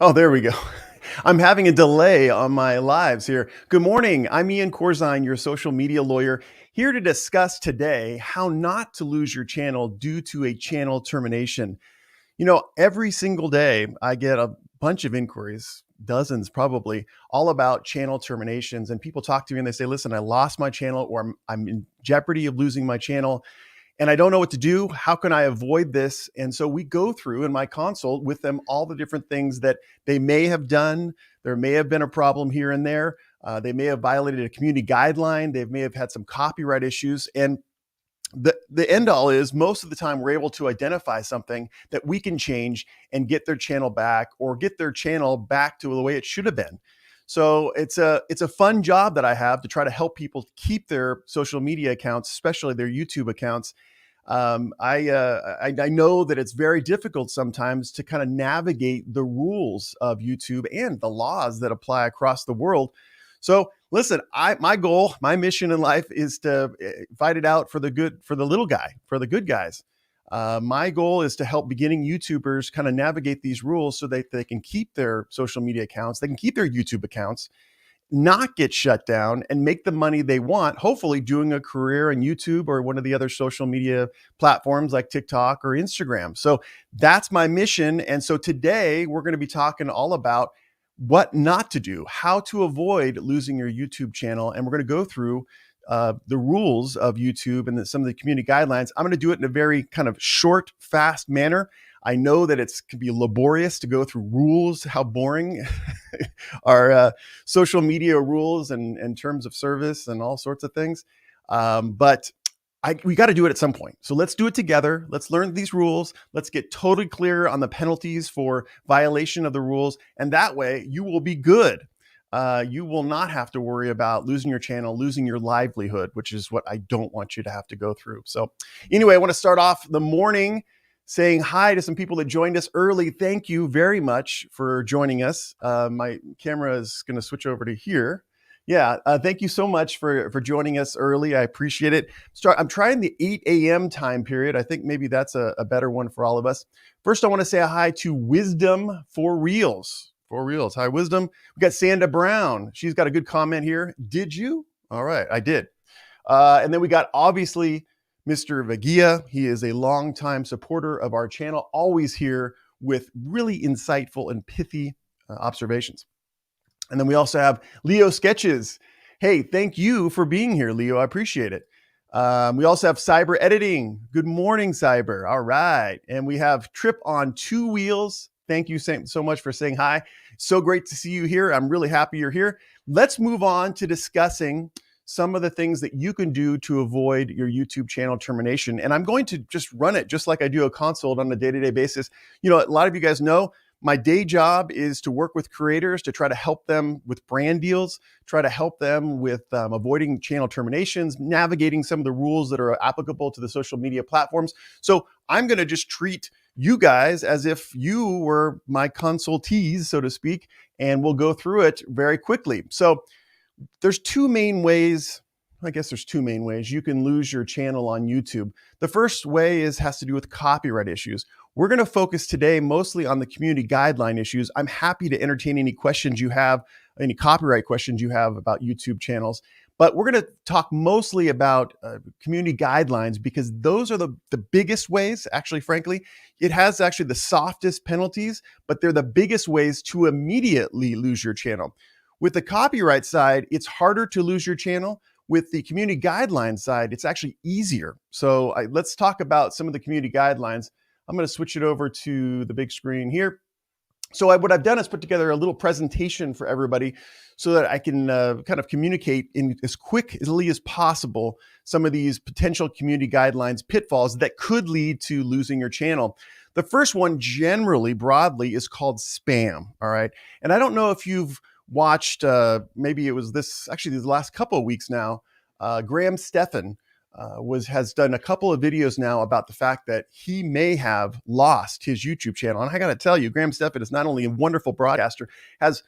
Oh, there we go. I'm having a delay on my lives here. Good morning. I'm Ian Corzine, your social media lawyer, here to discuss today how not to lose your channel due to a channel termination. Every single day I get a bunch of inquiries, dozens probably, all about channel terminations. And people talk to me and they say, listen, I lost my channel or I'm in jeopardy of losing my channel and I don't know what to do. How can I avoid this? And so we go through in my consult with them all the different things that they may have done. There may have been a problem here and there. They may have violated a community guideline. They may have had some copyright issues. And the end all is most of the time we're able to identify something that we can change and get their channel back or get their channel back to the way it should have been. So it's a fun job that I have to try to help people keep their social media accounts, especially their YouTube accounts. I know that it's very difficult sometimes to kind of navigate the rules of YouTube and the laws that apply across the world. So listen, my goal, my mission in life is to fight it out for the good, for the little guy, for the good guys. My goal is to help beginning YouTubers kind of navigate these rules so that they can keep their social media accounts, they can keep their YouTube accounts, not get shut down and make the money they want, hopefully doing a career in YouTube or one of the other social media platforms like TikTok or Instagram. So that's my mission. And so today we're going to be talking all about what not to do, how to avoid losing your YouTube channel. And we're going to go through the rules of YouTube and some of the community guidelines. I'm going to do it in a very kind of short, fast manner. I know that it can be laborious to go through rules, how boring our social media rules and terms of service and all sorts of things. But we got to do it at some point. So let's do it together. Let's learn these rules. Let's get totally clear on the penalties for violation of the rules. And that way you will be good. You will not have to worry about losing your channel, losing your livelihood, which is what I don't want you to have to go through. So anyway, I want to start off the morning saying hi to some people that joined us early. Thank you very much for joining us. My camera is going to switch over to here. Yeah, thank you so much for joining us early. I appreciate it. I'm trying the 8 a.m. time period. I think maybe that's a better one for all of us. First, I want to say a hi to Wisdom for Reals. For Reals. Hi, Wisdom. We got Sanda Brown. She's got a good comment here. Did you? All right, I did. And then we got, obviously, Mr. Vagia. He is a longtime supporter of our channel, always here with really insightful and pithy observations. And then we also have Leo Sketches. Hey, thank you for being here, Leo. I appreciate it. We also have Cyber Editing. Good morning, Cyber. All right. And we have Trip on Two Wheels. Thank you so much for saying hi. So great to see you here. I'm really happy you're here. Let's move on to discussing some of the things that you can do to avoid your YouTube channel termination. And I'm going to just run it just like I do a consult on a day-to-day basis. A lot of you guys know my day job is to work with creators to try to help them with brand deals, try to help them with avoiding channel terminations, navigating some of the rules that are applicable to the social media platforms. So I'm going to just treat you guys as if you were my consultees, so to speak, and we'll go through it very quickly. So there's two main ways. I guess there's two main ways you can lose your channel on YouTube. The first way has to do with copyright issues. We're going to focus today mostly on the community guideline issues. I'm happy to entertain any questions you have, any copyright questions you have about YouTube channels. But we're going to talk mostly about community guidelines because those are the biggest ways, actually, frankly. It has actually the softest penalties, but they're the biggest ways to immediately lose your channel. With the copyright side, it's harder to lose your channel. With the community guidelines side, it's actually easier. So let's talk about some of the community guidelines. I'm going to switch it over to the big screen here. So what I've done is put together a little presentation for everybody so that I can kind of communicate in as quickly as possible some of these potential community guidelines pitfalls that could lead to losing your channel. The first one generally, broadly, is called spam, all right? And I don't know if you've watched, maybe it was these last couple of weeks now, Graham Stephan has done a couple of videos now about the fact that he may have lost his YouTube channel. And I got to tell you, Graham Stephan is not only a wonderful broadcaster, has,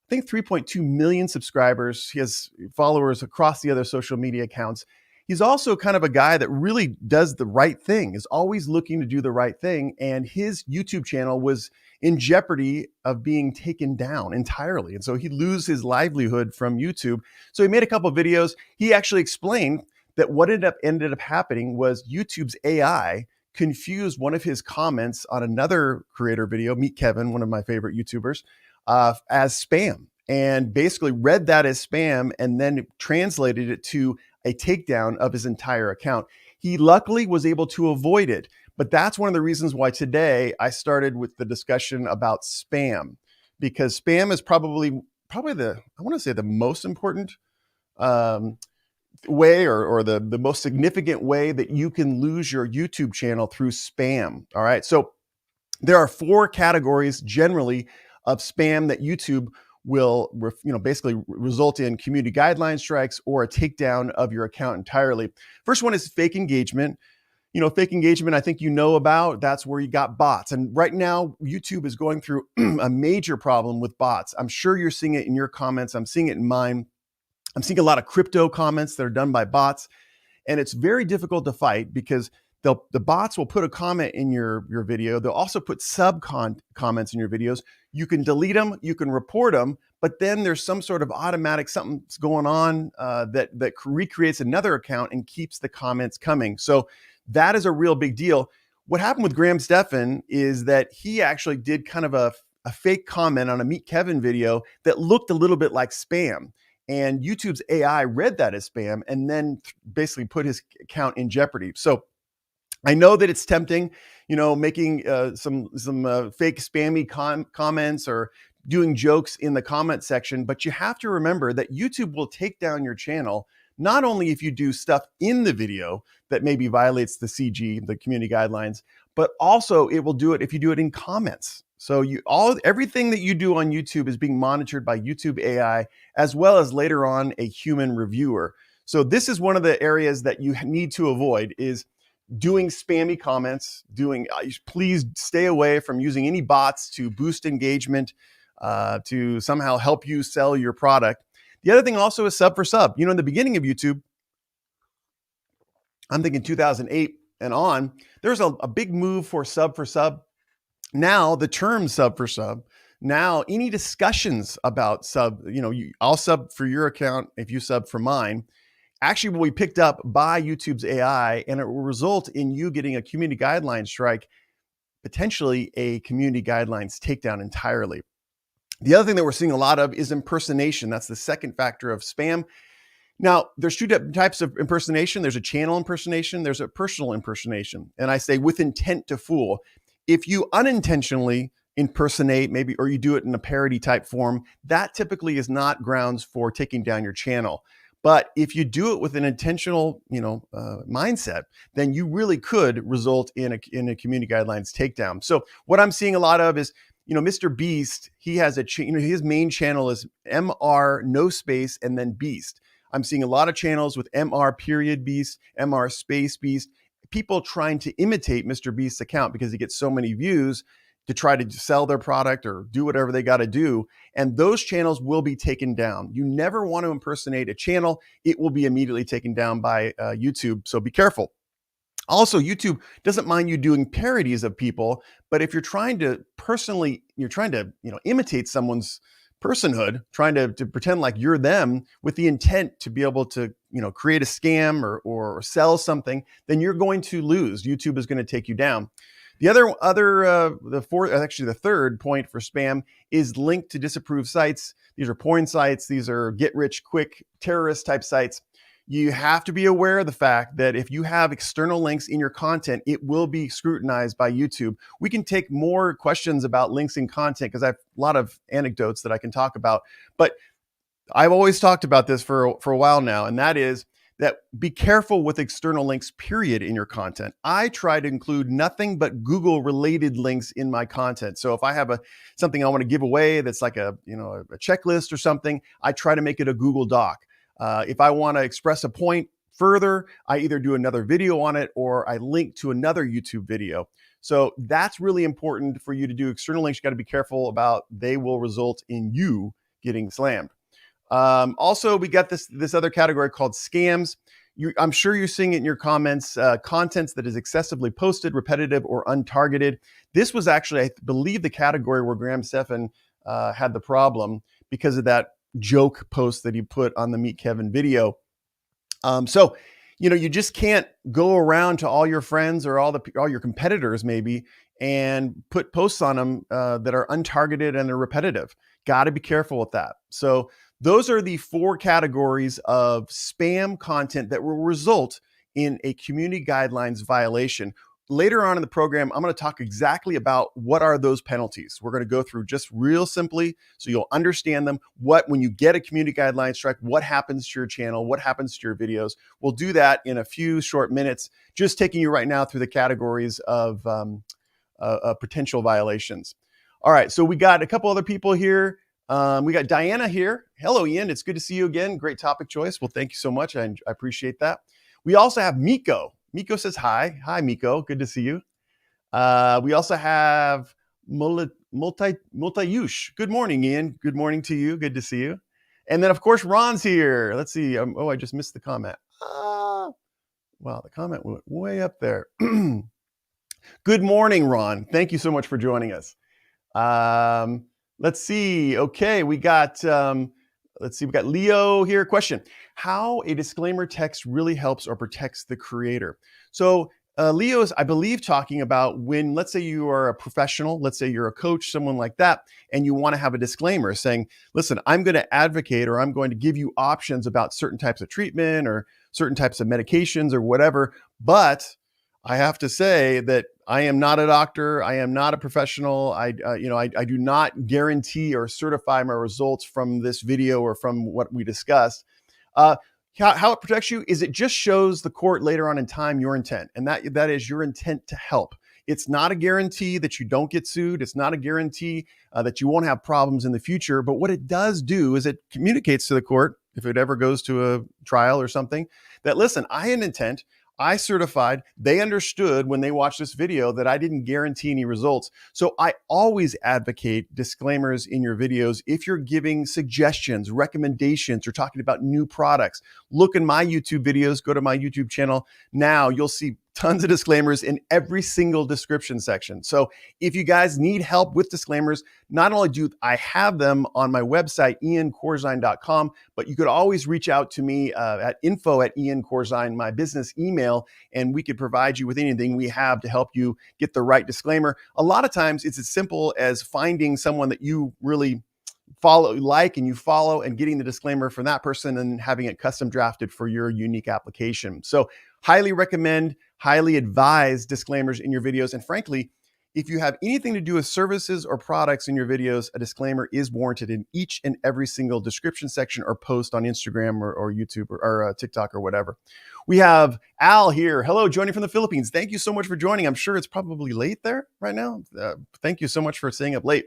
I think, 3.2 million subscribers. He has followers across the other social media accounts. he's also kind of a guy that really does the right thing, is always looking to do the right thing. And his YouTube channel was in jeopardy of being taken down entirely. And so he'd lose his livelihood from YouTube. So he made a couple of videos. He actually explained that what ended up happening was YouTube's AI confused one of his comments on another creator video, Meet Kevin, one of my favorite YouTubers, as spam, and basically read that as spam and then translated it to a takedown of his entire account. He luckily was able to avoid it, but that's one of the reasons why today I started with the discussion about spam, because spam is probably the, I want to say, the most important way, or the most significant way that you can lose your YouTube channel through spam. All right. So there are 4 categories generally of spam that YouTube will, basically result in community guideline strikes or a takedown of your account entirely. First one is fake engagement. Fake engagement, I think about. That's where you got bots. And right now, YouTube is going through a major problem with bots. I'm sure you're seeing it in your comments. I'm seeing it in mine. I'm seeing a lot of crypto comments that are done by bots, and it's very difficult to fight because the bots will put a comment in your video. They'll also put comments in your videos. You can delete them, you can report them, but then there's some sort of automatic something's going on that recreates another account and keeps the comments coming. So that is a real big deal. What happened with Graham Stephan is that he actually did kind of a fake comment on a Meet Kevin video that looked a little bit like spam. And YouTube's AI read that as spam and then basically put his account in jeopardy. So I know that it's tempting, making some fake spammy comments or doing jokes in the comment section, but you have to remember that YouTube will take down your channel not only if you do stuff in the video that maybe violates the CG, the community guidelines, but also it will do it if you do it in comments. So everything that you do on YouTube is being monitored by YouTube AI, as well as later on a human reviewer. So this is one of the areas that you need to avoid, is doing spammy comments, please stay away from using any bots to boost engagement, to somehow help you sell your product. The other thing also is sub for sub. In the beginning of YouTube, I'm thinking 2008 and on, there's a big move for sub. Now the term sub for sub, now any discussions about sub, I'll sub for your account if you sub for mine, actually will be picked up by YouTube's AI, and it will result in you getting a community guidelines strike, potentially a community guidelines takedown entirely. The other thing that we're seeing a lot of is impersonation. That's the second factor of spam. Now, there's 2 different types of impersonation. There's a channel impersonation. There's a personal impersonation. And I say with intent to fool. If you unintentionally impersonate, maybe, or you do it in a parody type form, that typically is not grounds for taking down your channel. But if you do it with an intentional, mindset, then you really could result in a community guidelines takedown. So what I'm seeing a lot of is, Mr. Beast, he has his main channel is MR no space and then Beast. I'm seeing a lot of channels with MR period Beast, MR space Beast, people trying to imitate Mr. Beast's account because he gets so many views to try to sell their product or do whatever they got to do. And those channels will be taken down. You never want to impersonate a channel. It will be immediately taken down by YouTube. So be careful. Also, YouTube doesn't mind you doing parodies of people, but if you're trying to imitate someone's personhood, trying to pretend like you're them with the intent to be able to, create a scam or sell something, then you're going to lose. YouTube is going to take you down. The the third point for spam is linked to disapproved sites. These are porn sites. These are get rich quick terrorist type sites. You have to be aware of the fact that if you have external links in your content, it will be scrutinized by YouTube. We can take more questions about links in content because I have a lot of anecdotes that I can talk about. But I've always talked about this for a while now, and that is that be careful with external links, period, in your content. I try to include nothing but Google-related links in my content. So if I have something I want to give away that's like a checklist or something, I try to make it a Google Doc. If I want to express a point further, I either do another video on it or I link to another YouTube video. So that's really important for you to do. External links, you got to be careful about. They will result in you getting slammed. Also, we got this other category called scams. I'm sure you're seeing it in your comments, contents that is excessively posted, repetitive, or untargeted. This was actually, I believe, the category where Graham Stephan had the problem because of that joke post that he put on the Meet Kevin video. So, you just can't go around to all your friends or all your competitors maybe and put posts on them that are untargeted and they're repetitive. Got to be careful with that. So those are the 4 categories of spam content that will result in a community guidelines violation. Later on in the program, I'm going to talk exactly about what are those penalties. We're going to go through just real simply so you'll understand them. When you get a community guideline strike, what happens to your channel? What happens to your videos? We'll do that in a few short minutes, just taking you right now through the categories of potential violations. All right, so we got a couple other people here. We got Diana here. Hello, Ian. It's good to see you again. Great topic choice. Well, thank you so much. I appreciate that. We also have Miko. Miko says hi. Hi, Miko. Good to see you. We also have Multayush. Good morning, Ian. Good morning to you. Good to see you. And then, of course, Ron's here. Let's see. I just missed the comment. Wow, the comment went way up there. Good morning, Ron. Thank you so much for joining us. Let's see. Okay, we got Leo here. Question: how a disclaimer text really helps or protects the creator. So Leo is, I believe, talking about when, let's say you are a professional, let's say you're a coach, someone like that, and you want to have a disclaimer saying, listen, I'm going to advocate or I'm going to give you options about certain types of treatment or certain types of medications or whatever, but I have to say that I am not a doctor. I am not a professional. I do not guarantee or certify my results from this video or from what we discussed. How it protects you is it just shows the court later on in time your intent, and that is your intent to help. It's not a guarantee that you don't get sued. It's not a guarantee that you won't have problems in the future. But what it does do is it communicates to the court, if it ever goes to a trial or something, that listen, I had an intent. I certified, they understood when they watched this video that I didn't guarantee any results. So I always advocate disclaimers in your videos. If you're giving suggestions, recommendations, or talking about new products, look in my YouTube videos, go to my YouTube channel. Now you'll see tons of disclaimers in every single description section. So if you guys need help with disclaimers, not only do I have them on my website, iancorzine.com, but you could always reach out to me at info@iancorzine, my business email, and we could provide you with anything we have to help you get the right disclaimer. A lot of times it's as simple as finding someone that you really you follow and getting the disclaimer from that person and having it custom drafted for your unique application. So highly recommend, highly advise disclaimers in your videos. And frankly, if you have anything to do with services or products in your videos, a disclaimer is warranted in each and every single description section or post on Instagram or YouTube or TikTok or whatever. We have Al here. Hello, joining from the Philippines. Thank you so much for joining. I'm sure it's probably late there right now. Thank you so much for staying up late.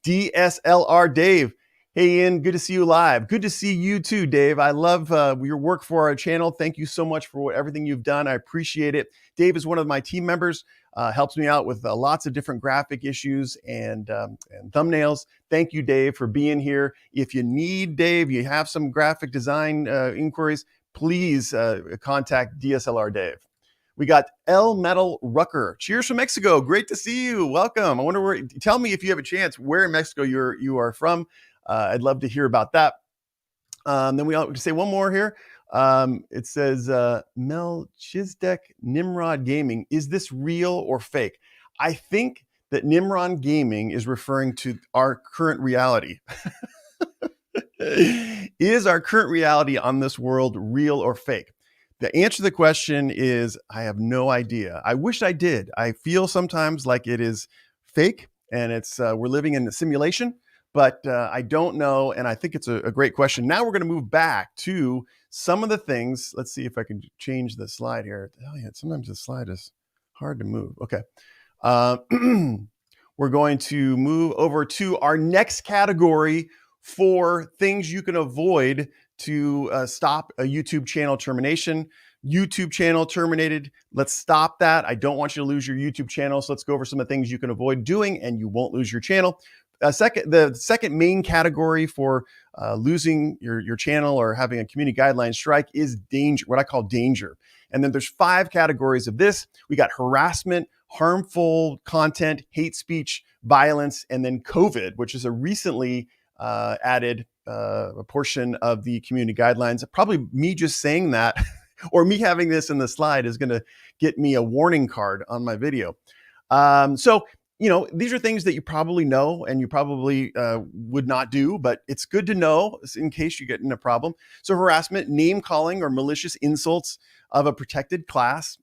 DSLR Dave. Hey, Ian, good to see you live. Good to see you too, Dave. I love your work for our channel. Thank you so much for everything you've done. I appreciate it. Dave is one of my team members, helps me out with lots of different graphic issues and thumbnails. Thank you, Dave, for being here. If you need Dave, you have some graphic design inquiries, please contact DSLR Dave. We got L Metal Rucker. Cheers from Mexico. Great to see you. Welcome. I wonder tell me if you have a chance where in Mexico you are from. I'd love to hear about that. Then we can say one more here. It says, Melchizedek Nimrod Gaming. Is this real or fake? I think that Nimrod Gaming is referring to our current reality. Is our current reality on this world real or fake? The answer to the question is, I have no idea. I wish I did. I feel sometimes like it is fake and we're living in a simulation, but I don't know. And I think it's a great question. Now we're going to move back to some of the things. Let's see if I can change the slide here. Oh yeah, sometimes the slide is hard to move. Okay. We're going to move over to our next category for things you can avoid to stop a YouTube channel termination. YouTube channel terminated. Let's stop that. I don't want you to lose your YouTube channel. So let's go over some of the things you can avoid doing and you won't lose your channel. The second main category for losing your channel or having a community guideline strike is danger, what I call danger. And then there's 5 categories of this. We got harassment, harmful content, hate speech, violence, and then COVID, which is a recently added a portion of the community guidelines. Probably me just saying that or me having this in the slide is going to get me a warning card on my video. So, these are things that you probably know and you probably would not do, but it's good to know in case you get in a problem. So harassment, name calling, or malicious insults of a protected class,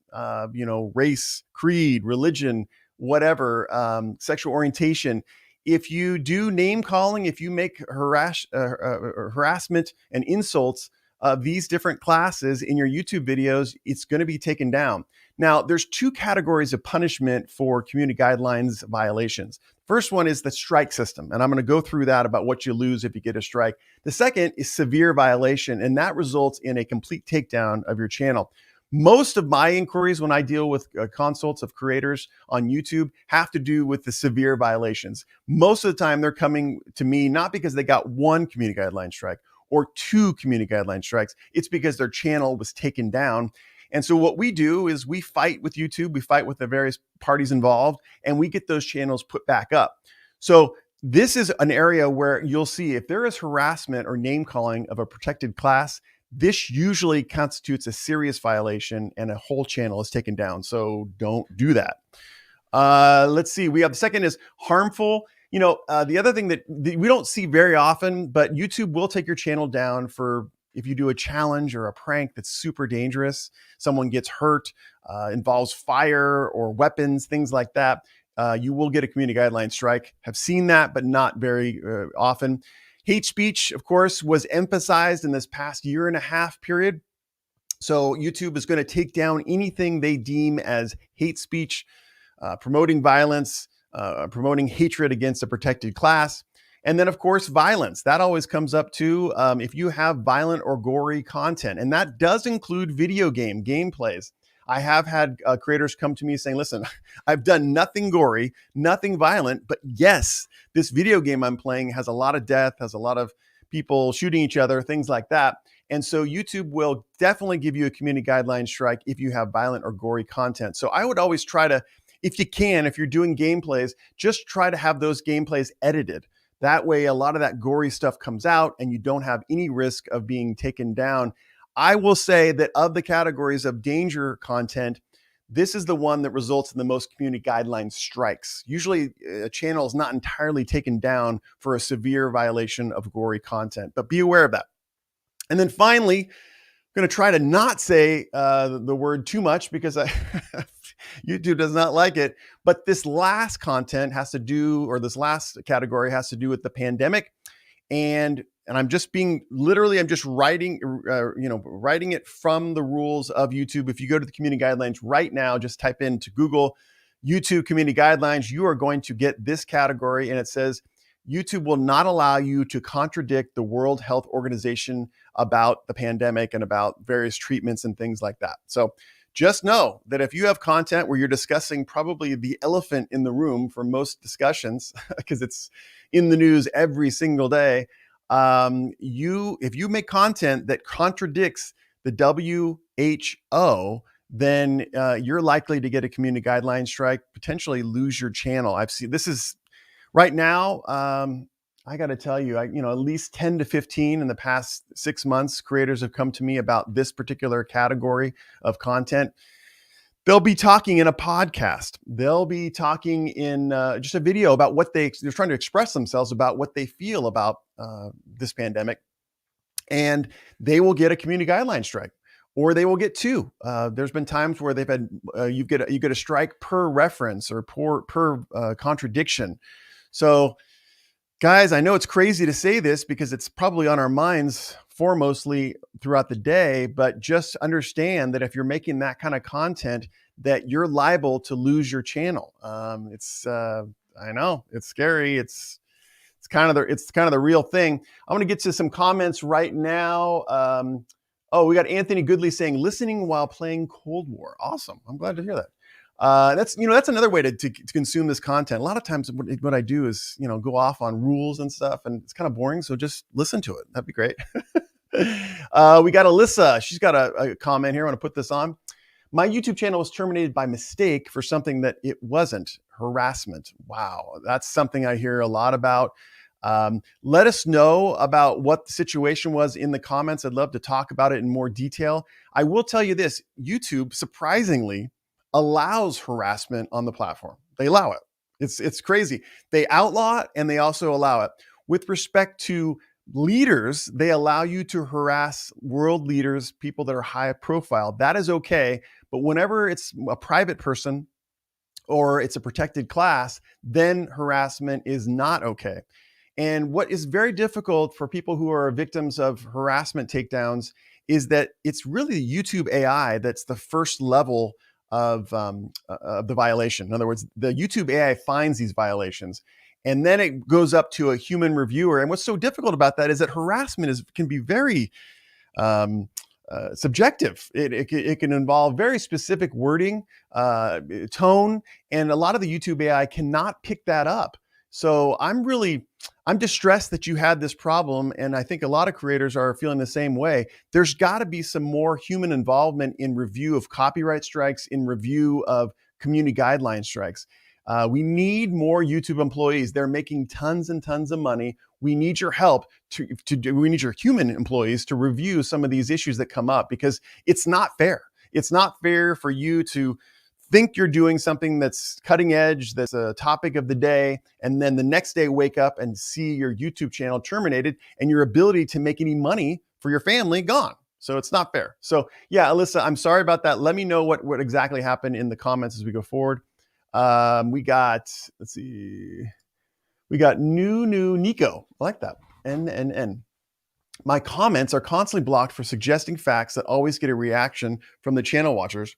race, creed, religion, whatever, sexual orientation. If you do name calling, if you make harassment and insults of these different classes in your YouTube videos, it's going to be taken down. Now, there's 2 categories of punishment for community guidelines violations. First one is the strike system, and I'm going to go through that about what you lose if you get a strike. The second is severe violation, and that results in a complete takedown of your channel. Most of my inquiries when I deal with consults of creators on YouTube have to do with the severe violations. Most of the time, they're coming to me not because they got 1 community guideline strike or 2 community guideline strikes. It's because their channel was taken down. And so what we do is we fight with YouTube, we fight with the various parties involved, and we get those channels put back up. So this is an area where you'll see if there is harassment or name calling of a protected class, this usually constitutes a serious violation and a whole channel is taken down. So don't do that. Let's see. We have the second is harmful. The other thing that we don't see very often, but YouTube will take your channel down for if you do a challenge or a prank that's super dangerous, someone gets hurt, involves fire or weapons, things like that, you will get a community guideline strike. Have seen that, but not very often. Hate speech, of course, was emphasized in this past 1.5 year period. So YouTube is going to take down anything they deem as hate speech, promoting violence, promoting hatred against a protected class. And then, of course, violence. That always comes up too. If you have violent or gory content, and that does include video game gameplays. I have had creators come to me saying, listen, I've done nothing gory, nothing violent, but yes, this video game I'm playing has a lot of death, has a lot of people shooting each other, things like that. And so YouTube will definitely give you a community guideline strike if you have violent or gory content. So I would always try to, if you can, if you're doing gameplays, just try to have those gameplays edited. That way, a lot of that gory stuff comes out and you don't have any risk of being taken down. I will say that of the categories of danger content, this is the one that results in the most community guideline strikes. Usually a channel is not entirely taken down for a severe violation of gory content, but be aware of that. And then finally, I'm going to try to not say the word too much because YouTube does not like it. But this last content has to do, or this last category has to do with the pandemic. And I'm just being literally, I'm just writing, writing it from the rules of YouTube. If you go to the community guidelines right now, just type into Google YouTube community guidelines, you are going to get this category. And it says, YouTube will not allow you to contradict the World Health Organization about the pandemic and about various treatments and things like that. So just know that if you have content where you're discussing probably the elephant in the room for most discussions, because it's in the news every single day, if you make content that contradicts the WHO, then you're likely to get a community guideline strike, potentially lose your channel. I've seen this is right now. I got to tell you, at least 10 to 15 in the past 6 months, creators have come to me about this particular category of content. They'll be talking in a podcast. They'll be talking in just a video about what they're trying to express themselves about what they feel about this pandemic. And they will get a community guideline strike, or they will get 2. There's been times where they've had, you get a strike per reference or per contradiction. So guys, I know it's crazy to say this because it's probably on our minds foremostly throughout the day, but just understand that if you're making that kind of content, that you're liable to lose your channel. I know it's scary. It's kind of the real thing. I'm going to get to some comments right now. We got Anthony Goodley saying, listening while playing Cold War. Awesome. I'm glad to hear that. That's another way to consume this content. A lot of times what I do is, go off on rules and stuff, and it's kind of boring. So just listen to it. That'd be great. We got Alyssa. She's got a comment here. I want to put this on. My YouTube channel was terminated by mistake for something that it wasn't. Harassment. Wow. That's something I hear a lot about. Let us know about what the situation was in the comments. I'd love to talk about it in more detail. I will tell you this, YouTube surprisingly allows harassment on the platform. They allow it. It's crazy. They outlaw it and they also allow it. With respect to leaders, they allow you to harass world leaders, people that are high profile. That is okay. But whenever it's a private person or it's a protected class, then harassment is not okay. And what is very difficult for people who are victims of harassment takedowns is that it's really YouTube AI that's the first level of the violation. In other words, the YouTube AI finds these violations, and then it goes up to a human reviewer. And what's so difficult about that is that harassment can be very subjective. It can involve very specific wording, tone, and a lot of the YouTube AI cannot pick that up. So I'm distressed that you had this problem, and I think a lot of creators are feeling the same way. There's got to be some more human involvement in review of copyright strikes, in review of community guideline strikes. We need more YouTube employees. They're making tons and tons of money. We need your help we need your human employees to review some of these issues that come up, because it's not fair. It's not fair for you to think you're doing something that's cutting edge, that's a topic of the day, and then the next day wake up and see your YouTube channel terminated and your ability to make any money for your family gone. So it's not fair. So yeah, Alyssa, I'm sorry about that. Let me know what exactly happened in the comments as we go forward. We got new Nico. I like that. N. My comments are constantly blocked for suggesting facts that always get a reaction from the channel watchers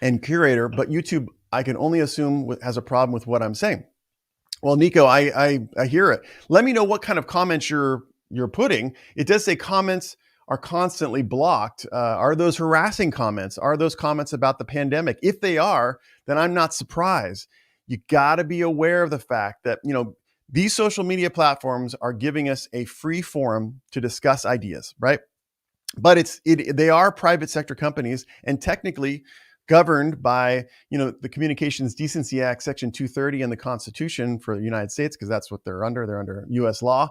and curator, but YouTube, I can only assume, has a problem with what I'm saying. Well, Nico, I hear it. Let me know what kind of comments you're putting. It does say comments are constantly blocked. Are those harassing comments? Are those comments about the pandemic? If they are, then I'm not surprised. You got to be aware of the fact that, these social media platforms are giving us a free forum to discuss ideas, right? But they are private sector companies, and technically governed by, the Communications Decency Act, Section 230 in the Constitution for the United States, because that's what they're under. They're under U.S. law.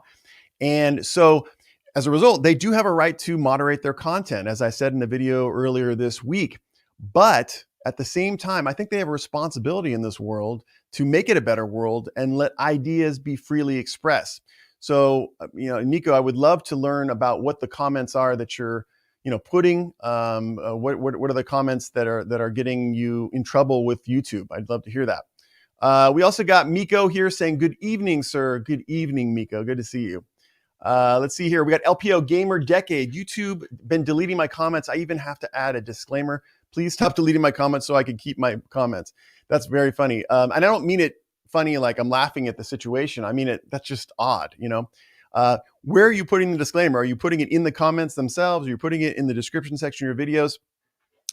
And so as a result, they do have a right to moderate their content, as I said in the video earlier this week. But at the same time, I think they have a responsibility in this world to make it a better world and let ideas be freely expressed. So, Nico, I would love to learn about what the comments are that you're putting. What are the comments that are getting you in trouble with YouTube? I'd love to hear that. We also got Miko here saying, "Good evening, sir." Good evening, Miko. Good to see you. Let's see here. We got LPO Gamer Decade. YouTube been deleting my comments. I even have to add a disclaimer. Please stop deleting my comments so I can keep my comments. That's very funny. And I don't mean it funny like I'm laughing at the situation. I mean it. That's just odd, Where are you putting the disclaimer? Are you putting it in the comments themselves? Are you putting it in the description section of your videos?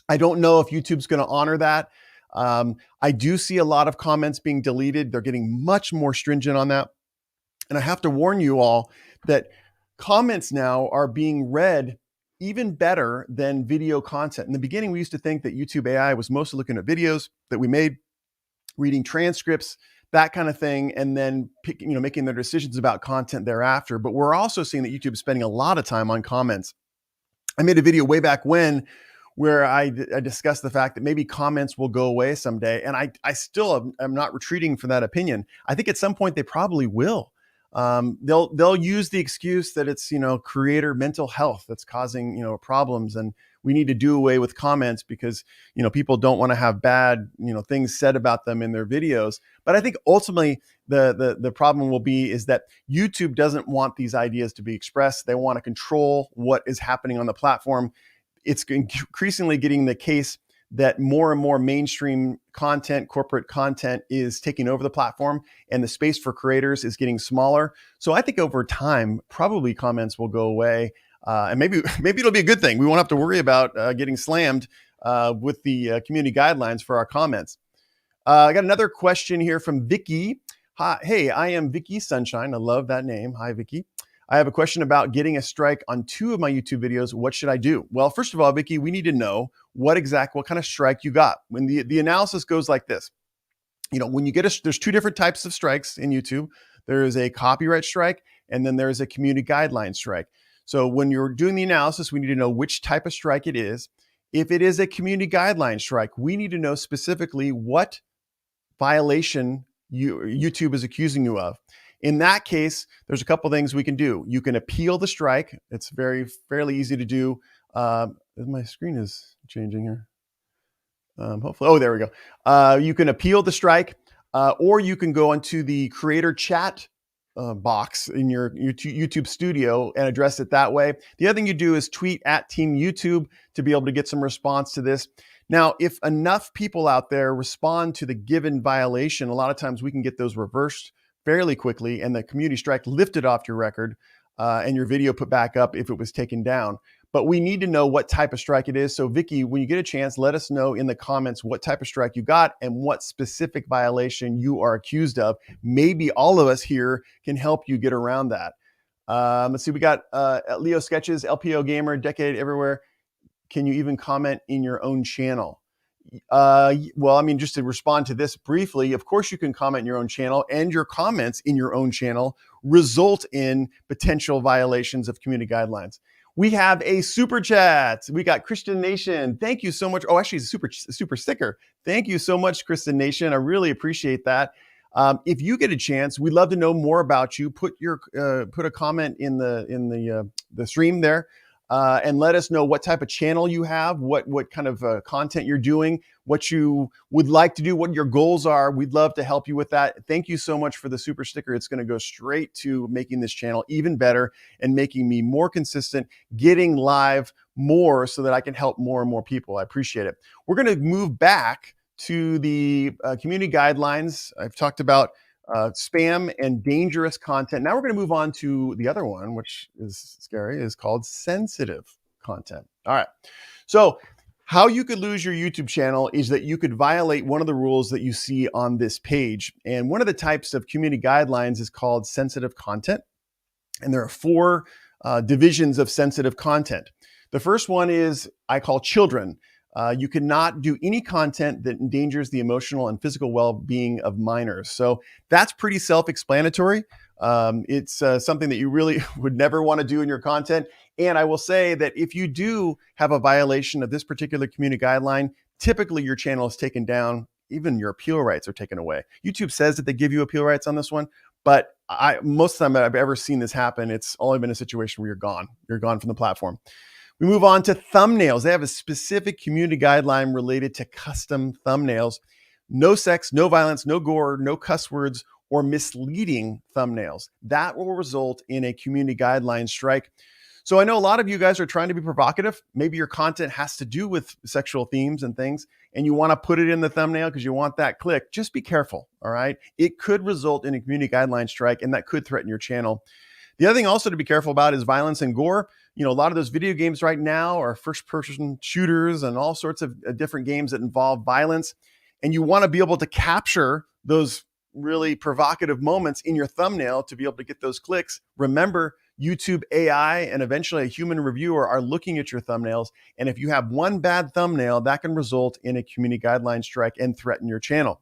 I don't know if YouTube's going to honor that. I do see a lot of comments being deleted. They're getting much more stringent on that. And I have to warn you all that comments now are being read even better than video content. In the beginning, we used to think that YouTube AI was mostly looking at videos that we made, reading transcripts, that kind of thing, and then making their decisions about content thereafter. But we're also seeing that YouTube is spending a lot of time on comments. I made a video way back when where I discussed the fact that maybe comments will go away someday. And I still am not retreating from that opinion. I think at some point they probably will. They'll use the excuse that it's, creator mental health that's causing, problems, and we need to do away with comments because, people don't want to have bad, things said about them in their videos. But I think ultimately the problem will be is that YouTube doesn't want these ideas to be expressed. They want to control what is happening on the platform. It's increasingly getting the case that more and more mainstream content, corporate content is taking over the platform, and the space for creators is getting smaller. So I think over time, probably comments will go away. And maybe it'll be a good thing. We won't have to worry about getting slammed with the community guidelines for our comments. I got another question here from Vicky. Hi, hey, I am Vicky Sunshine. I love that name. Hi, Vicky. I have a question about getting a strike on 2 of my YouTube videos. What should I do? Well, first of all, Vicky, we need to know what kind of strike you got. When the analysis goes like this, when you get there's 2 different types of strikes in YouTube. There is a copyright strike, and then there is a community guideline strike. So when you're doing the analysis, we need to know which type of strike it is. If it is a community guideline strike, we need to know specifically what violation YouTube is accusing you of. In that case, there's a couple things we can do. You can appeal the strike. It's fairly easy to do. My screen is changing here. Hopefully, there we go. You can appeal the strike, or you can go into the creator chat box in your YouTube studio and address it that way. The other thing you do is tweet at Team YouTube to be able to get some response to this. Now, if enough people out there respond to the given violation, a lot of times we can get those reversed fairly quickly and the community strike lifted off your record and your video put back up if it was taken down. But we need to know what type of strike it is. So Vicky, when you get a chance, let us know in the comments what type of strike you got and what specific violation you are accused of. Maybe all of us here can help you get around that. Let's see, we got Leo Sketches, LPO Gamer, Decade Everywhere. Can you even comment in your own channel? Well, I mean, just to respond to this briefly, of course you can comment in your own channel, and your comments in your own channel result in potential violations of community guidelines. We have a super chat. We got Christian Nation. Thank you so much. Oh, actually, super sticker. Thank you so much, Christian Nation. I really appreciate that. If you get a chance, we'd love to know more about you. Put a comment in the stream there. And let us know what type of channel you have, what kind of content you're doing, what you would like to do, what your goals are. We'd love to help you with that. Thank you so much for the super sticker. It's going to go straight to making this channel even better and making me more consistent, getting live more so that I can help more and more people. I appreciate it. We're going to move back to the community guidelines. I've talked about spam and dangerous content. Now we're going to move on to the other one, which is scary, is called sensitive content. All right. So how you could lose your YouTube channel is that you could violate one of the rules that you see on this page. And one of the types of community guidelines is called sensitive content. And there are 4 divisions of sensitive content. The first one is I call children. You cannot do any content that endangers the emotional and physical well-being of minors. So that's pretty self-explanatory. It's something that you really would never want to do in your content. And I will say that if you do have a violation of this particular community guideline, typically your channel is taken down. Even your appeal rights are taken away. YouTube says that they give you appeal rights on this one, but most of the time I've ever seen this happen, it's only been a situation where you're gone. You're gone from the platform. We move on to thumbnails. They have a specific community guideline related to custom thumbnails. No sex, no violence, no gore, no cuss words, or misleading thumbnails. That will result in a community guideline strike. So I know a lot of you guys are trying to be provocative. Maybe your content has to do with sexual themes and things, and you want to put it in the thumbnail because you want that click. Just be careful, all right? It could result in a community guideline strike, and that could threaten your channel. The other thing also to be careful about is violence and gore. A lot of those video games right now are first-person shooters and all sorts of different games that involve violence. And you want to be able to capture those really provocative moments in your thumbnail to be able to get those clicks. Remember, YouTube AI and eventually a human reviewer are looking at your thumbnails. And if you have one bad thumbnail, that can result in a community guideline strike and threaten your channel.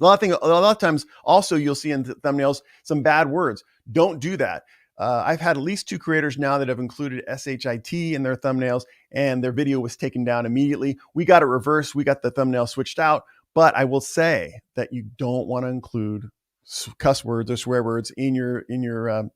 A lot of times also you'll see in thumbnails some bad words. Don't do that. I've had at least 2 creators now that have included SHIT in their thumbnails, and their video was taken down immediately. We got it reversed. We got the thumbnail switched out. But I will say that you don't want to include cuss words or swear words in your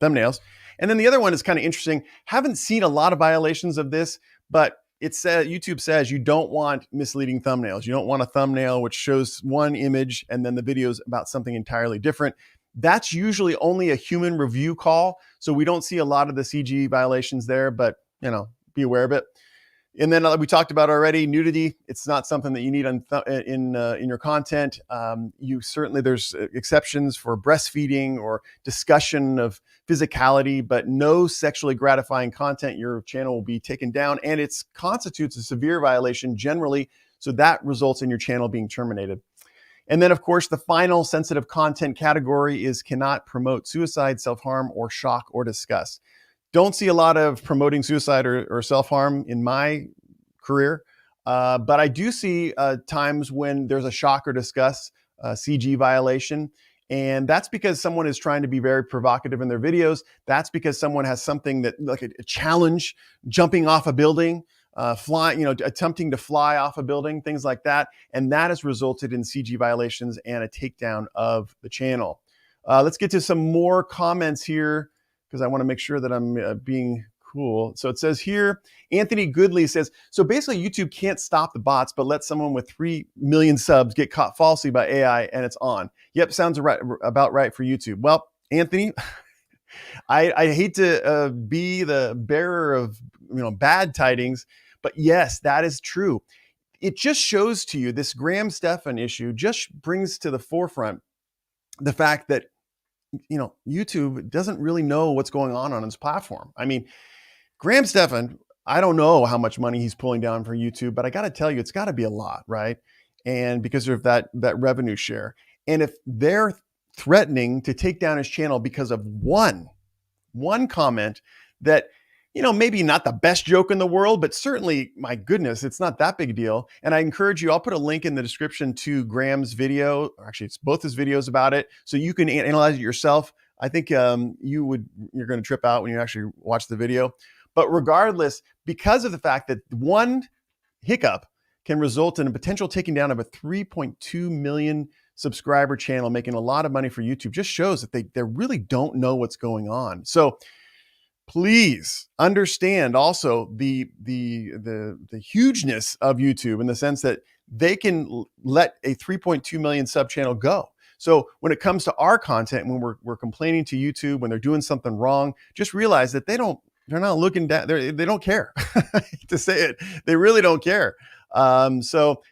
thumbnails. And then the other one is kind of interesting. Haven't seen a lot of violations of this, but it says YouTube says you don't want misleading thumbnails. You don't want a thumbnail which shows one image and then the video is about something entirely different. That's usually only a human review call, so we don't see a lot of the CG violations there, but be aware of it. And then we talked about already nudity. It's not something that you need in your content. You certainly, there's exceptions for breastfeeding or discussion of physicality, but no sexually gratifying content. Your channel will be taken down, and it constitutes a severe violation generally. So that results in your channel being terminated. And then, of course, the final sensitive content category is cannot promote suicide, self-harm, or shock or disgust. Don't see a lot of promoting suicide or self-harm in my career, but I do see times when there's a shock or disgust CG violation. And that's because someone is trying to be very provocative in their videos. That's because someone has something that, like a challenge, jumping off a building, flying, attempting to fly off a building, things like that. And that has resulted in CG violations and a takedown of the channel. Let's get to some more comments here, because I want to make sure that I'm being cool. So it says here, Anthony Goodley says, so basically YouTube can't stop the bots, but let someone with 3 million subs get caught falsely by AI and it's on. Yep, sounds about right for YouTube. Well, Anthony, I hate to be the bearer of bad tidings, but yes, that is true. It just shows to you, this Graham Stephan issue just brings to the forefront the fact that YouTube doesn't really know what's going on its platform. I mean, Graham Stephan, I don't know how much money he's pulling down for YouTube, but I got to tell you, it's got to be a lot, right? And because of that revenue share. And if they're threatening to take down his channel because of one comment that, maybe not the best joke in the world, but certainly, my goodness, it's not that big a deal. And I encourage you, I'll put a link in the description to Graham's video. Actually, it's both his videos about it, so you can analyze it yourself. I think you're going to trip out when you actually watch the video. But regardless, because of the fact that one hiccup can result in a potential taking down of a 3.2 million subscriber channel, making a lot of money for YouTube, just shows that they really don't know what's going on. So please understand also the hugeness of YouTube, in the sense that they can let a 3.2 million sub channel go. So when it comes to our content, when we're complaining to YouTube, when they're doing something wrong, just realize that they're not looking down. They don't care. To say it, they really don't care. So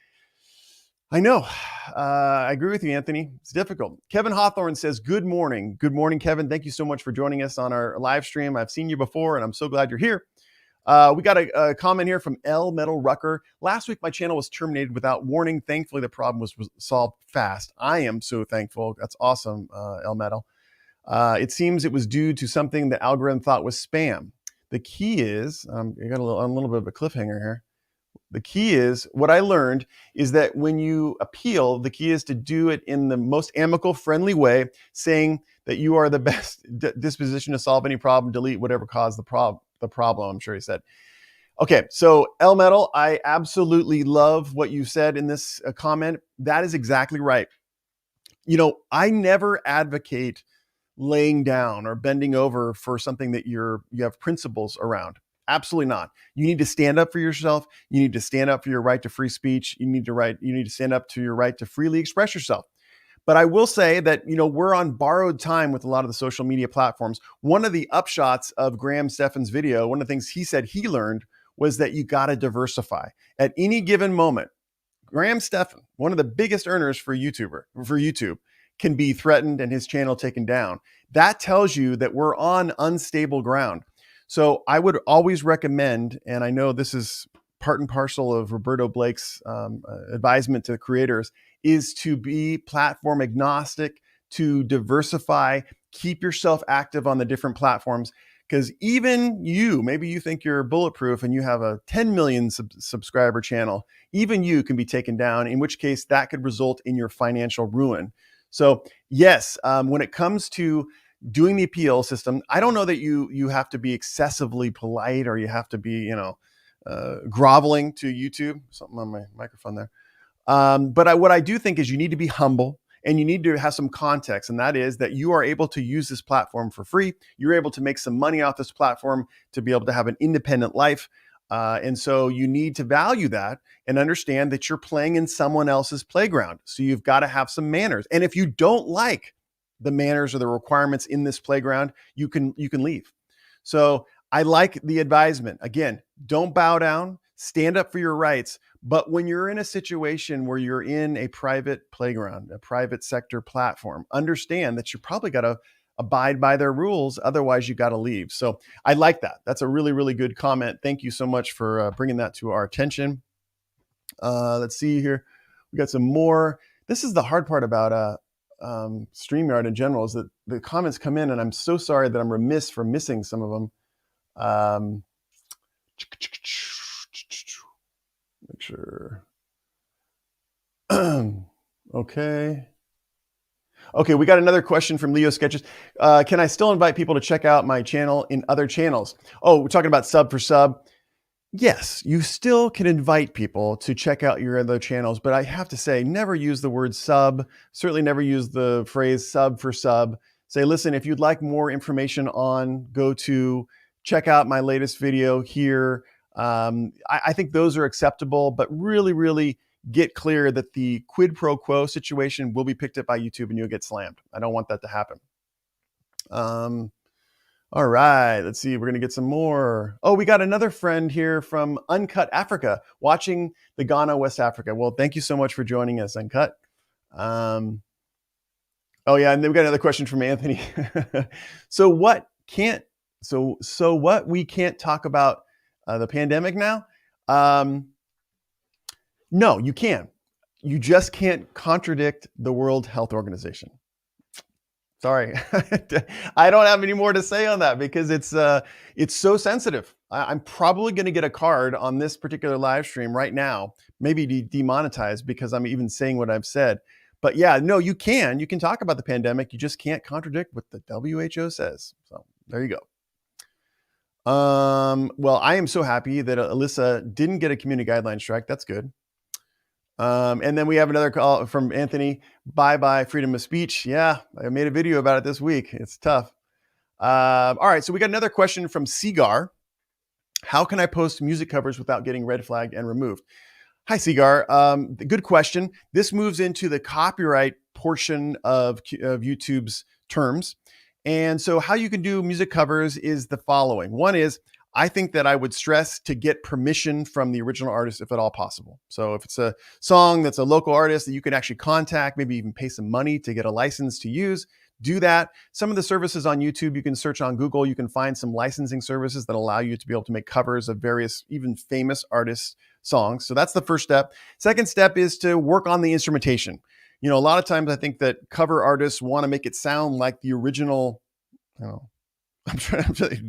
I know. I agree with you, Anthony. It's difficult. Kevin Hawthorne says, good morning. Good morning, Kevin. Thank you so much for joining us on our live stream. I've seen you before, and I'm so glad you're here. We got a comment here from L Metal Rucker. Last week, my channel was terminated without warning. Thankfully, the problem was solved fast. I am so thankful. That's awesome, L Metal. It seems it was due to something the algorithm thought was spam. The key is, I got a little bit of a cliffhanger here. The key is, what I learned is that when you appeal, the key is to do it in the most amicable, friendly way, saying that you are the best disposition to solve any problem, delete whatever caused the problem, I'm sure he said. Okay, so L Metal, I absolutely love what you said in this comment. That is exactly right. I never advocate laying down or bending over for something that you have principles around. Absolutely not. You need to stand up for yourself. You need to stand up for your right to free speech. You need to stand up to your right to freely express yourself. But I will say that, we're on borrowed time with a lot of the social media platforms. One of the upshots of Graham Stephan's video, one of the things he said he learned, was that you got to diversify. At any given moment, Graham Stephan, one of the biggest earners for YouTube, can be threatened and his channel taken down. That tells you that we're on unstable ground. So I would always recommend, and I know this is part and parcel of Roberto Blake's advisement to the creators, is to be platform agnostic, to diversify, keep yourself active on the different platforms. Because even you, maybe you think you're bulletproof and you have a 10 million subscriber channel, even you can be taken down, in which case that could result in your financial ruin. So yes, when it comes to doing the appeal system, I don't know that you have to be excessively polite, or you have to be, groveling to YouTube. Something on my microphone there. But what I do think is you need to be humble, and you need to have some context. And that is that you are able to use this platform for free. You're able to make some money off this platform to be able to have an independent life. And so you need to value that and understand that you're playing in someone else's playground. So you've got to have some manners. And if you don't like the manners or the requirements in this playground, you can leave. So I like the advisement. Again, don't bow down. stand up for your rights. But when you're in a situation where you're in a private playground, a private sector platform, understand that you probably got to abide by their rules. Otherwise, you got to leave. So I like that. That's a really, really good comment. Thank you so much for bringing that to our attention. Let's see here. We got some more. This is the hard part about StreamYard in general, is that the comments come in, and I'm so sorry that I'm remiss for missing some of them. Make sure. Okay. Okay, we got another question from Leo Sketches. Can I still invite people to check out my channel in other channels? Oh, we're talking about sub for sub. Yes, you still can invite people to check out your other channels, but I have to say, never use the word sub. Certainly never use the phrase sub for sub. Say, listen, if you'd like more information on, go to check out my latest video here. I think those are acceptable, but really, really get clear that the quid pro quo situation will be picked up by YouTube and you'll get slammed. I don't want that to happen. All right, let's see. We're going to get some more. Oh, we got another friend here from Uncut Africa watching the Ghana, West Africa. Well, thank you so much for joining us, Uncut. Oh, yeah, and then we got another question from Anthony. So what we can't talk about the pandemic now? No, you can. You just can't contradict the World Health Organization. Sorry, I don't have any more to say on that because it's so sensitive. I'm probably going to get a card on this particular live stream right now, maybe demonetized because I'm even saying what I've said. But yeah, no, you can talk about the pandemic. You just can't contradict what the WHO says. So there you go. Well, I am so happy that Alyssa didn't get a community guideline strike. That's good. And then we have another call from Anthony. Bye freedom of speech. Yeah, I made a video about it this week. It's tough. All right, so we got another question from Seagar. How can I post music covers without getting red flagged and removed? Hi, Seagar. Good question. This moves into the copyright portion of YouTube's terms. And so how you can do music covers is the following. One is, I think that I would stress to get permission from the original artist if at all possible. So if it's a song that's a local artist that you can actually contact, maybe even pay some money to get a license to use, do that. Some of the services on YouTube, you can search on Google, you can find some licensing services that allow you to be able to make covers of various, even famous artists' songs. So that's the first step. Second step is to work on the instrumentation. You know, a lot of times I think that cover artists want to make it sound like the original,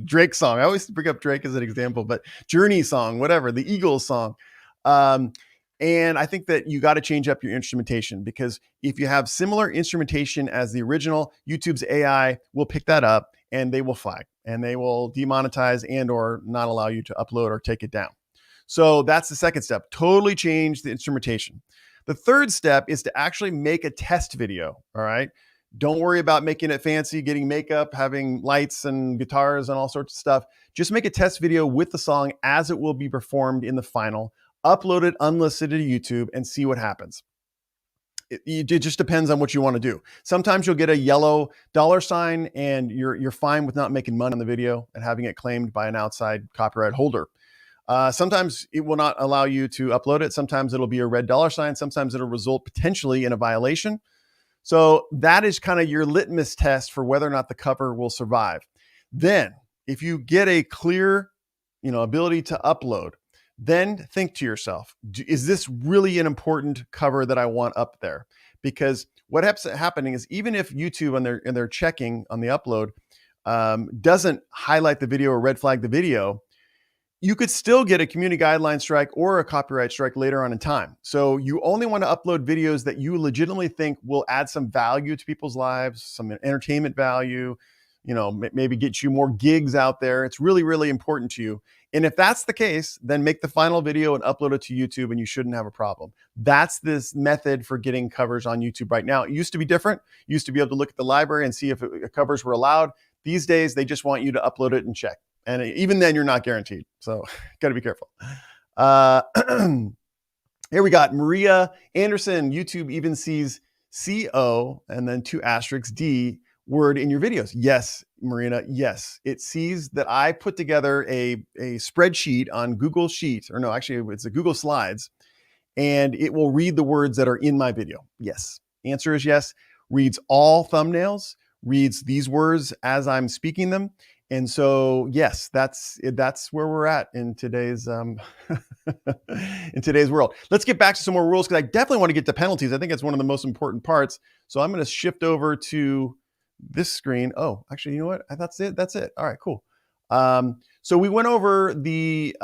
Drake song. I always bring up Drake as an example, but Journey song, whatever, the Eagles song. And I think that you got to change up your instrumentation, because if you have similar instrumentation as the original, YouTube's AI will pick that up and they will flag and they will demonetize and or not allow you to upload or take it down. So that's the second step. Totally change the instrumentation. The third step is to actually make a test video. All right. Don't worry about making it fancy, getting makeup, having lights and guitars and all sorts of stuff. Just make a test video with the song as it will be performed in the final. Upload it unlisted to YouTube and see what happens. It just depends on what you want to do. Sometimes you'll get a yellow $sign and you're fine with not making money on the video and having it claimed by an outside copyright holder. Sometimes it will not allow you to upload it. Sometimes it'll be a red $sign. Sometimes it'll result potentially in a violation. So that is kind of your litmus test for whether or not the cover will survive. Then if you get a clear, ability to upload, then think to yourself, is this really an important cover that I want up there? Because what happening is, even if YouTube and they're checking on the upload doesn't highlight the video or red flag the video, you could still get a community guideline strike or a copyright strike later on in time. So you only want to upload videos that you legitimately think will add some value to people's lives, some entertainment value, maybe get you more gigs out there. It's really, really important to you. And if that's the case, then make the final video and upload it to YouTube and you shouldn't have a problem. That's this method for getting covers on YouTube right now. It used to be different. You used to be able to look at the library and see if covers were allowed. These days, they just want you to upload it and check. And even then, you're not guaranteed. So got to be careful. Here we got Maria Anderson. YouTube even sees CO and then 2 asterisks D word in your videos? Yes, Marina, yes. It sees that I put together a spreadsheet on Google Sheets, or no, actually it's a Google Slides, and it will read the words that are in my video. Yes. Answer is yes. Reads all thumbnails, reads these words as I'm speaking them. And so, yes, that's where we're at in today's in today's world. Let's get back to some more rules, because I definitely want to get to penalties. I think it's one of the most important parts. So I'm going to shift over to this screen. Oh, actually, you know what? That's it. That's it. All right, cool. So we went over the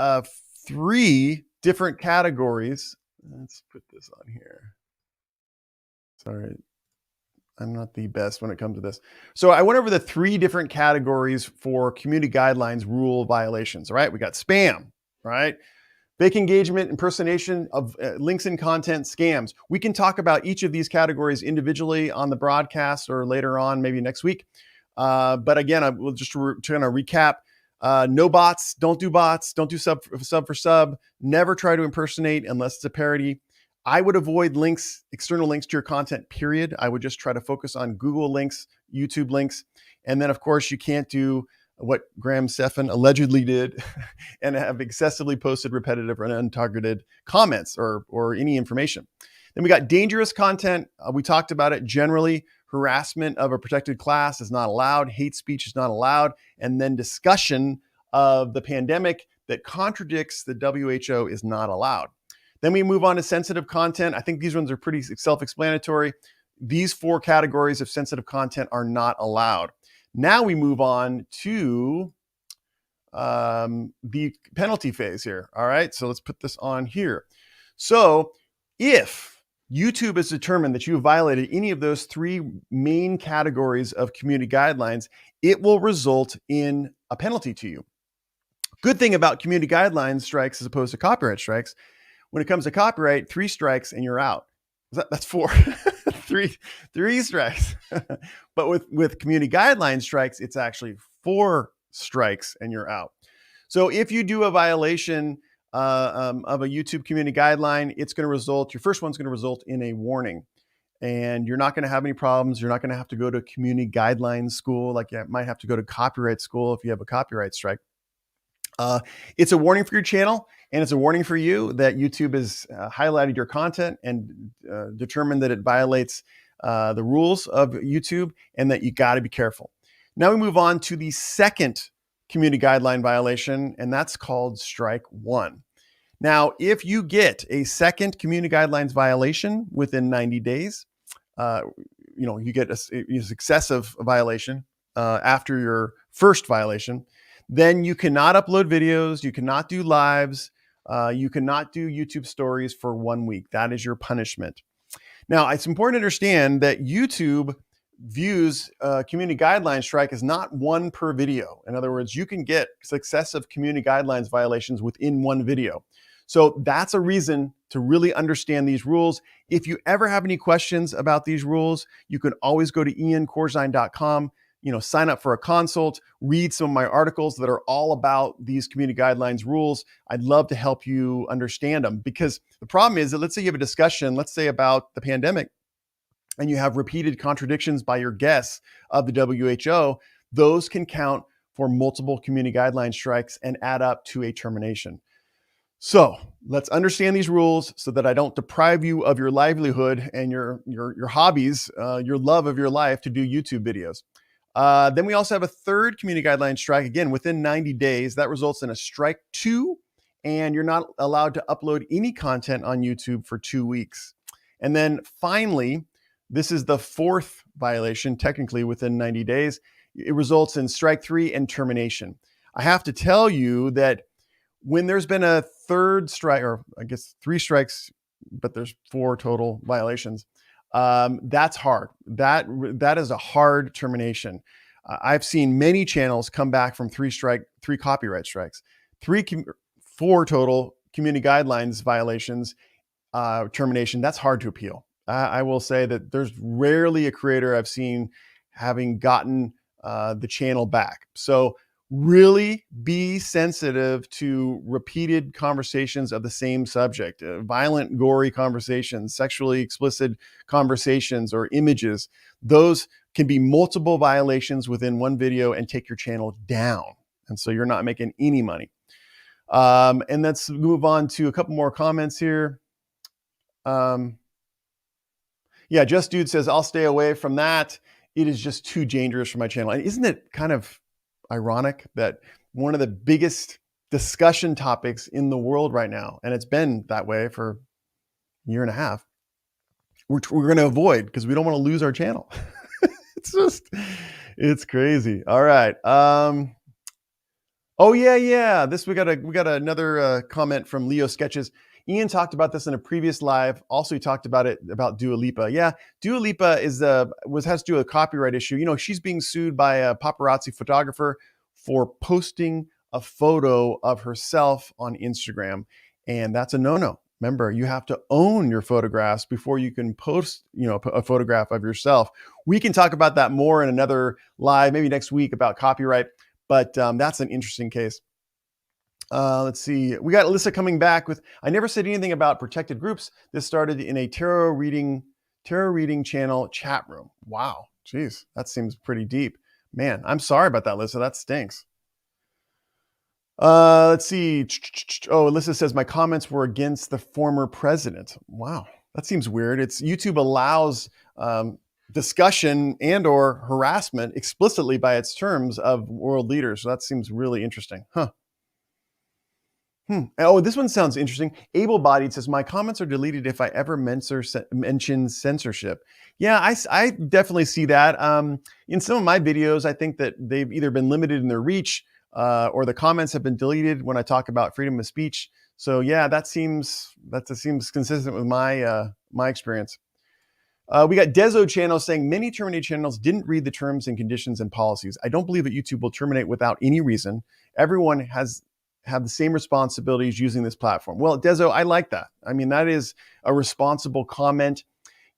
3 different categories. Let's put this on here. Sorry, I'm not the best when it comes to this. So I went over the 3 different categories for community guidelines rule violations. All right, we got spam, right? Fake engagement, impersonation of links in content, scams. We can talk about each of these categories individually on the broadcast or later on, maybe next week. But again, I will just kind of recap. No bots, don't do sub for sub, never try to impersonate unless it's a parody. I would avoid links, external links to your content, period. I would just try to focus on Google links, YouTube links. And then of course you can't do what Graham Stephan allegedly did and have excessively posted repetitive or untargeted comments or any information. Then we got dangerous content. We talked about it. Generally, harassment of a protected class is not allowed. Hate speech is not allowed. And then discussion of the pandemic that contradicts the WHO is not allowed. Then we move on to sensitive content. I think these ones are pretty self-explanatory. These 4 categories of sensitive content are not allowed. Now we move on to the penalty phase here. All right, so let's put this on here. So if YouTube has determined that you have violated any of those 3 main categories of community guidelines, it will result in a penalty to you. Good thing about community guidelines strikes as opposed to copyright strikes, when it comes to copyright, 3 strikes and you're out. That's 4. three strikes. But with community guideline strikes, it's actually 4 strikes and you're out. So if you do a violation of a YouTube community guideline, it's going to result, your first one's going to result in a warning. And you're not going to have any problems. You're not going to have to go to community guidelines school, like you might have to go to copyright school if you have a copyright strike. It's a warning for your channel, and it's a warning for you that YouTube has highlighted your content and determined that it violates the rules of YouTube and that you got to be careful. Now we move on to the second community guideline violation, and that's called strike 1. Now, if you get a second community guidelines violation within 90 days, you get a successive violation after your first violation, then you cannot upload videos, you cannot do lives, you cannot do YouTube stories for 1 week. That is your punishment. Now, it's important to understand that YouTube views community guidelines strike as not 1 per video. In other words, you can get successive community guidelines violations within 1 video. So that's a reason to really understand these rules. If you ever have any questions about these rules, you can always go to iancorzine.com. Sign up for a consult, read some of my articles that are all about these community guidelines rules. I'd love to help you understand them, because the problem is that let's say you have a discussion, let's say about the pandemic, and you have repeated contradictions by your guests of the WHO, those can count for multiple community guideline strikes and add up to a termination. So let's understand these rules so that I don't deprive you of your livelihood and your hobbies, your love of your life to do YouTube videos. Then we also have a third community guideline strike, again, within 90 days. That results in a strike 2, and you're not allowed to upload any content on YouTube for 2 weeks. And then finally, this is the 4th violation, technically within 90 days. It results in strike 3 and termination. I have to tell you that when there's been a 3rd strike, or I guess 3 strikes, but there's 4 total violations, that's hard. That is a hard termination. I've seen many channels come back from 3 copyright strikes, 4 total community guidelines violations, termination. That's hard to appeal. I will say that there's rarely a creator I've seen having gotten the channel back. So really be sensitive to repeated conversations of the same subject, violent, gory conversations, sexually explicit conversations or images. Those can be multiple violations within one video and take your channel down. And so you're not making any money. And let's move on to a couple more comments here. Yeah, Just Dude says, I'll stay away from that. It is just too dangerous for my channel. And isn't it kind of ironic that one of the biggest discussion topics in the world right now, and it's been that way for a year and a half, we're going to avoid because we don't want to lose our channel. It's crazy. All right. Oh yeah. We got another comment from Leo Sketches. Ian talked about this in a previous live. Also, he talked about it about Dua Lipa. Yeah, Dua Lipa has to do with a copyright issue. You know, she's being sued by a paparazzi photographer for posting a photo of herself on Instagram, and that's a no-no. Remember, you have to own your photographs before you can post, a photograph of yourself. We can talk about that more in another live, maybe next week, about copyright. But that's an interesting case. Let's see. We got Alyssa coming back with, I never said anything about protected groups. This started in a tarot reading channel chat room. Wow. Geez, that seems pretty deep. Man, I'm sorry about that, Alyssa. That stinks. Let's see. Oh, Alyssa says, my comments were against the former president. Wow. That seems weird. YouTube allows discussion and or harassment explicitly by its terms of world leaders. So that seems really interesting. Huh. Oh, this one sounds interesting. Able-bodied says, my comments are deleted if I ever mention censorship. Yeah, I definitely see that. In some of my videos, I think that they've either been limited in their reach or the comments have been deleted when I talk about freedom of speech. So yeah, that seems consistent with my experience. We got Dezo channel saying many terminated channels didn't read the terms and conditions and policies. I don't believe that YouTube will terminate without any reason. Everyone have the same responsibilities using this platform. Well, Dezo, I like that. I mean, that is a responsible comment.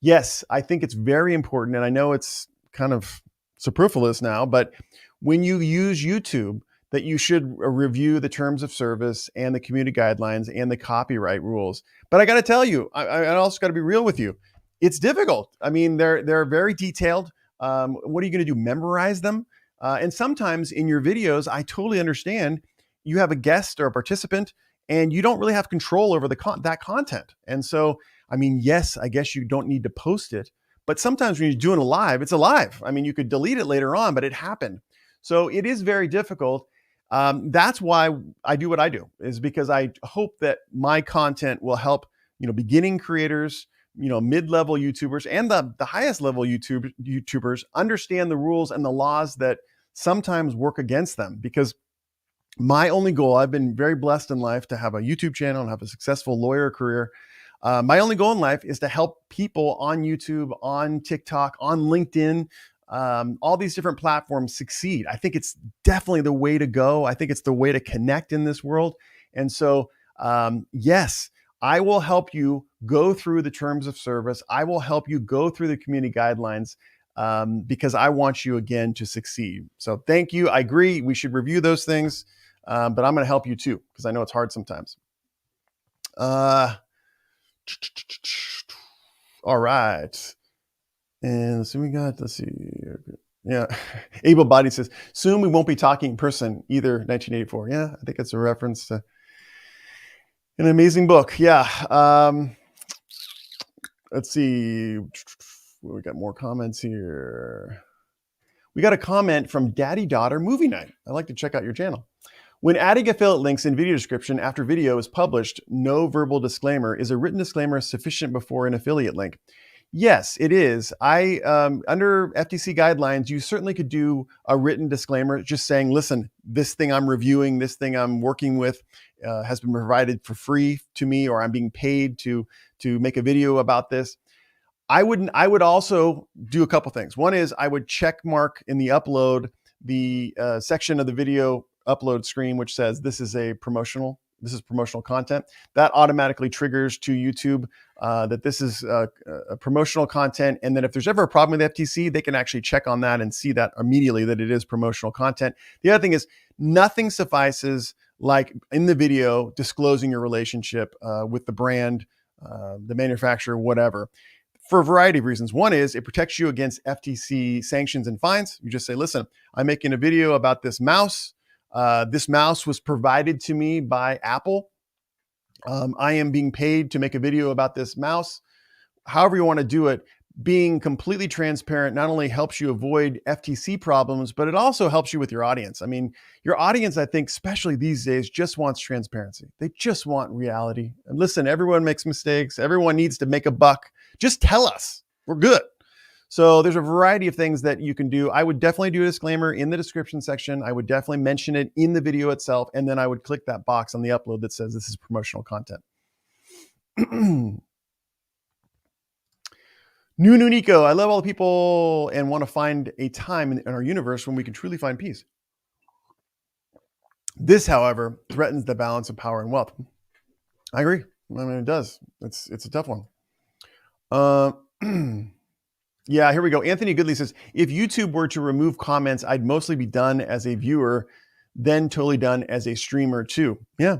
Yes, I think it's very important, and I know it's kind of superfluous now, but when you use YouTube, that you should review the terms of service and the community guidelines and the copyright rules. But I got to tell you, I also got to be real with you. It's difficult. I mean, they're very detailed. What are you going to do? Memorize them? And sometimes in your videos, I totally understand you have a guest or a participant and you don't really have control over that content. And so, I mean, yes, I guess you don't need to post it, but sometimes when you're doing a live, it's a live. I mean, you could delete it later on, but it happened. So it is very difficult. That's why I do what I do, is because I hope that my content will help, beginning creators, mid-level YouTubers and the highest level YouTubers understand the rules and the laws that sometimes work against them. Because my only goal, I've been very blessed in life to have a YouTube channel and have a successful lawyer career. My only goal in life is to help people on YouTube, on TikTok, on LinkedIn, all these different platforms succeed. I think it's definitely the way to go. I think it's the way to connect in this world. And so, yes, I will help you go through the terms of service. I will help you go through the community guidelines because I want you, again, to succeed. So thank you. I agree. We should review those things. But I'm going to help you too, because I know it's hard sometimes. All right. And so let's see. Yeah. Able Body says, soon we won't be talking in person either, 1984. Yeah, I think it's a reference to an amazing book. Yeah. Let's see. We got more comments here. We got a comment from Daddy Daughter Movie Night. I'd like to check out your channel. When adding affiliate links in video description after video is published, no verbal disclaimer. Is a written disclaimer sufficient before an affiliate link? Yes, it is. Under FTC guidelines, you certainly could do a written disclaimer just saying, listen, this thing I'm reviewing, this thing I'm working with has been provided for free to me, or I'm being paid to make a video about this. I would also do a couple things. One is I would check mark in the upload the section of the video upload screen which says this is promotional content. That automatically triggers to YouTube that this is a promotional content, and then if there's ever a problem with the FTC, they can actually check on that and see that immediately that it is promotional content. The other thing is, nothing suffices like in the video disclosing your relationship with the brand, the manufacturer, whatever. for a variety of reasons. One is it protects you against FTC sanctions and fines. You just say, listen, I'm making a video about this mouse. This mouse was provided to me by Apple. I am being paid to make a video about this mouse. However you want to do it, being completely transparent not only helps you avoid FTC problems, but it also helps you with your audience. I mean, your audience, I think, especially these days, just wants transparency. They just want reality. And listen, everyone makes mistakes. Everyone needs to make a buck. Just tell us. We're good. So there's a variety of things that you can do. I would definitely do a disclaimer in the description section. I would definitely mention it in the video itself. And then I would click that box on the upload that says this is promotional content. New Nico, I love all the people and want to find a time in our universe when we can truly find peace. This, however, threatens the balance of power and wealth. I agree. I mean, it does. It's a tough one. Yeah, here we go. Anthony Goodley says, if YouTube were to remove comments, I'd mostly be done as a viewer, then totally done as a streamer too. Yeah.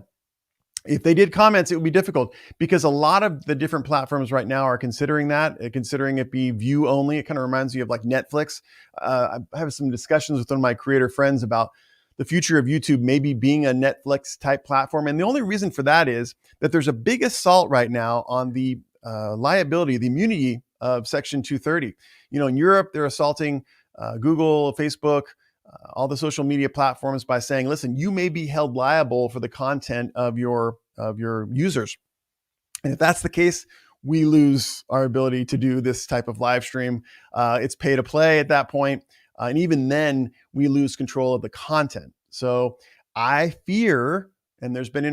If they did comments, it would be difficult because a lot of the different platforms right now are considering that, considering it be view only. It kind of reminds me of like Netflix. I have some discussions with one of my creator friends about the future of YouTube maybe being a Netflix type platform. And the only reason for that is that there's a big assault right now on the liability, the immunity of Section 230. You know, in Europe, they're assaulting Google, Facebook, all the social media platforms by saying, listen, you may be held liable for the content of your users. And if that's the case, we lose our ability to do this type of live stream. It's pay to play at that point. And even then we lose control of the content. So I fear, and there's been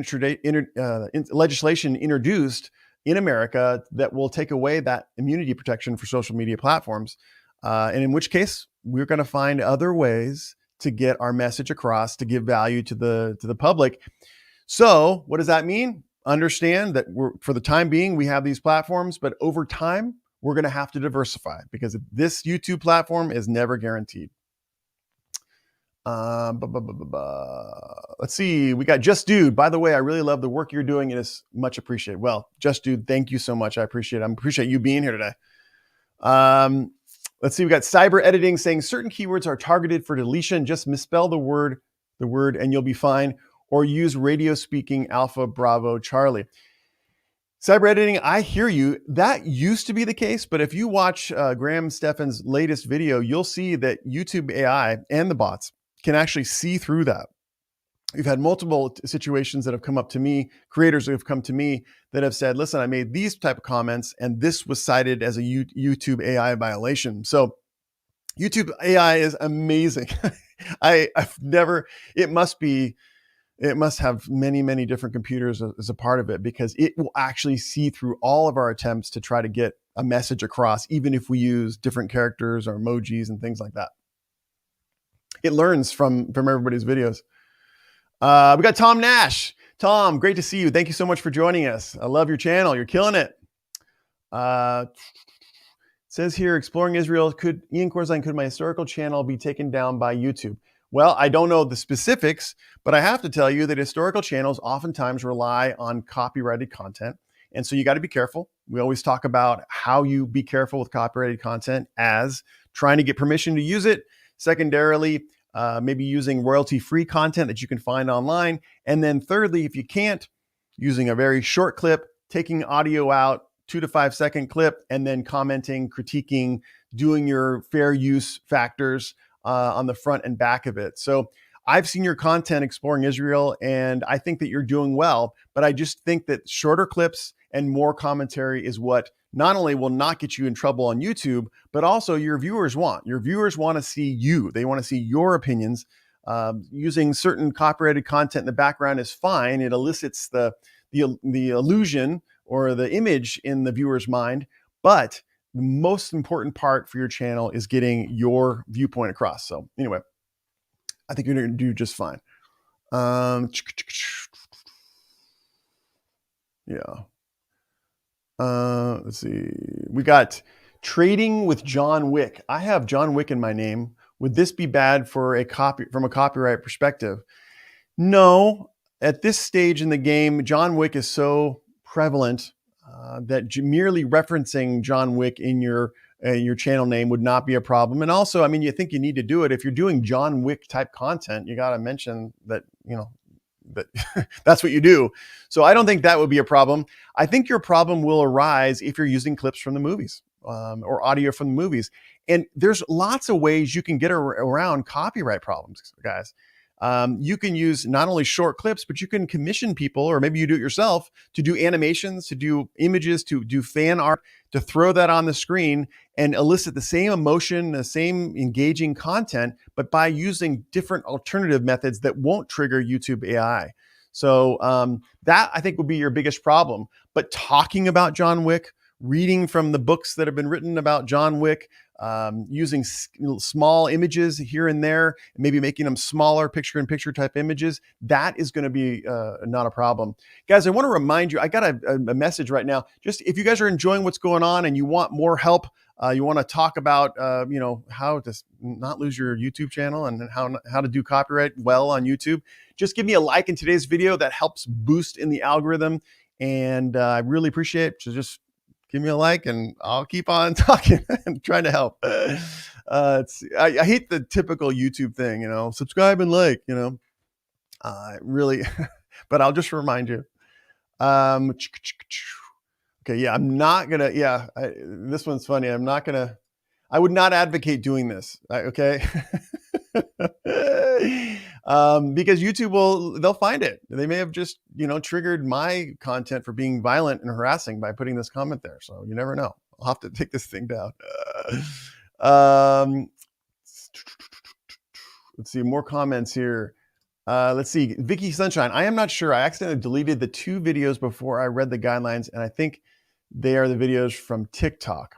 legislation introduced in America that will take away that immunity protection for social media platforms. And in which case, we're going to find other ways to get our message across, to give value to the public. So what does that mean? Understand that for the time being, we have these platforms, but over time, we're going to have to diversify because this YouTube platform is never guaranteed. Let's see. We got Just Dude. By the way, I really love the work you're doing. It is much appreciated. Well, Just Dude, thank you so much. I appreciate it. I appreciate you being here today. Let's see. We got Cyber Editing saying certain keywords are targeted for deletion. Just misspell the word, and you'll be fine. Or use radio speaking Alpha Bravo Charlie. Cyber Editing, I hear you. That used to be the case, but if you watch Graham Stephan's latest video, you'll see that YouTube AI and the bots can actually see through that. We've had multiple situations that have come up to me, creators who have come to me that have said, listen, I made these type of comments and this was cited as a YouTube AI violation. So YouTube AI is amazing. It must have many, many different computers as a part of it because it will actually see through all of our attempts to try to get a message across, even if we use different characters or emojis and things like that. It learns from everybody's videos. We got Tom Nash. Tom, great to see you. Thank you so much for joining us. I love your channel. You're killing it. It says here, Exploring Israel, Ian Corzine, could my historical channel be taken down by YouTube? Well, I don't know the specifics, but I have to tell you that historical channels oftentimes rely on copyrighted content. And so you got to be careful. We always talk about how you be careful with copyrighted content as trying to get permission to use it. Secondarily, maybe using royalty-free content that you can find online. And then thirdly, if you can't, using a very short clip, taking audio out, 2 to 5 second clip, and then commenting, critiquing, doing your fair use factors on the front and back of it. So I've seen your content Exploring Israel, and I think that you're doing well, but I just think that shorter clips and more commentary is what not only will not get you in trouble on YouTube, but also your viewers want. Your viewers want to see you. They want to see your opinions. Using certain copyrighted content in the background is fine. It elicits the illusion or the image in the viewer's mind. But the most important part for your channel is getting your viewpoint across. So anyway, I think you're going to do just fine. Yeah. Let's see. We got Trading with John Wick. I have John Wick in my name. Would this be bad from a copyright perspective? No. At this stage in the game, John Wick is so prevalent that merely referencing John Wick in your channel name would not be a problem. And also, I mean, you think you need to do it if you're doing John Wick type content. You got to mention that, you know, that that's what you do. So I don't think that would be a problem. I think your problem will arise if you're using clips from the movies or audio from the movies. And there's lots of ways you can get around copyright problems, guys. You can use not only short clips, but you can commission people, or maybe you do it yourself, to do animations, to do images, to do fan art, to throw that on the screen and elicit the same emotion, the same engaging content, but by using different alternative methods that won't trigger YouTube AI. So that, I think, would be your biggest problem. But talking about John Wick, reading from the books that have been written about John Wick, using small images here and there, maybe making them smaller picture-in-picture type images, that is going to be not a problem. Guys, I want to remind you, I got a message right now. Just if you guys are enjoying what's going on and you want more help, you want to talk about you know, how to not lose your YouTube channel and how to do copyright well on YouTube, just give me a like in today's video. That helps boost in the algorithm, and I really appreciate it. So just give me a like and I'll keep on talking and trying to help. I hate the typical YouTube thing, you know, subscribe and like, you know, really, but I'll just remind you. Okay, yeah, I'm not gonna, yeah, this one's funny. I'm not gonna, I would not advocate doing this, okay? Because YouTube they'll find it. They may have just, you know, triggered my content for being violent and harassing by putting this comment there. So you never know. I'll have to take this thing down. Let's see, more comments here. Let's see, Vicky Sunshine. I am not sure. I accidentally deleted the 2 videos before I read the guidelines, and I think they are the videos from TikTok.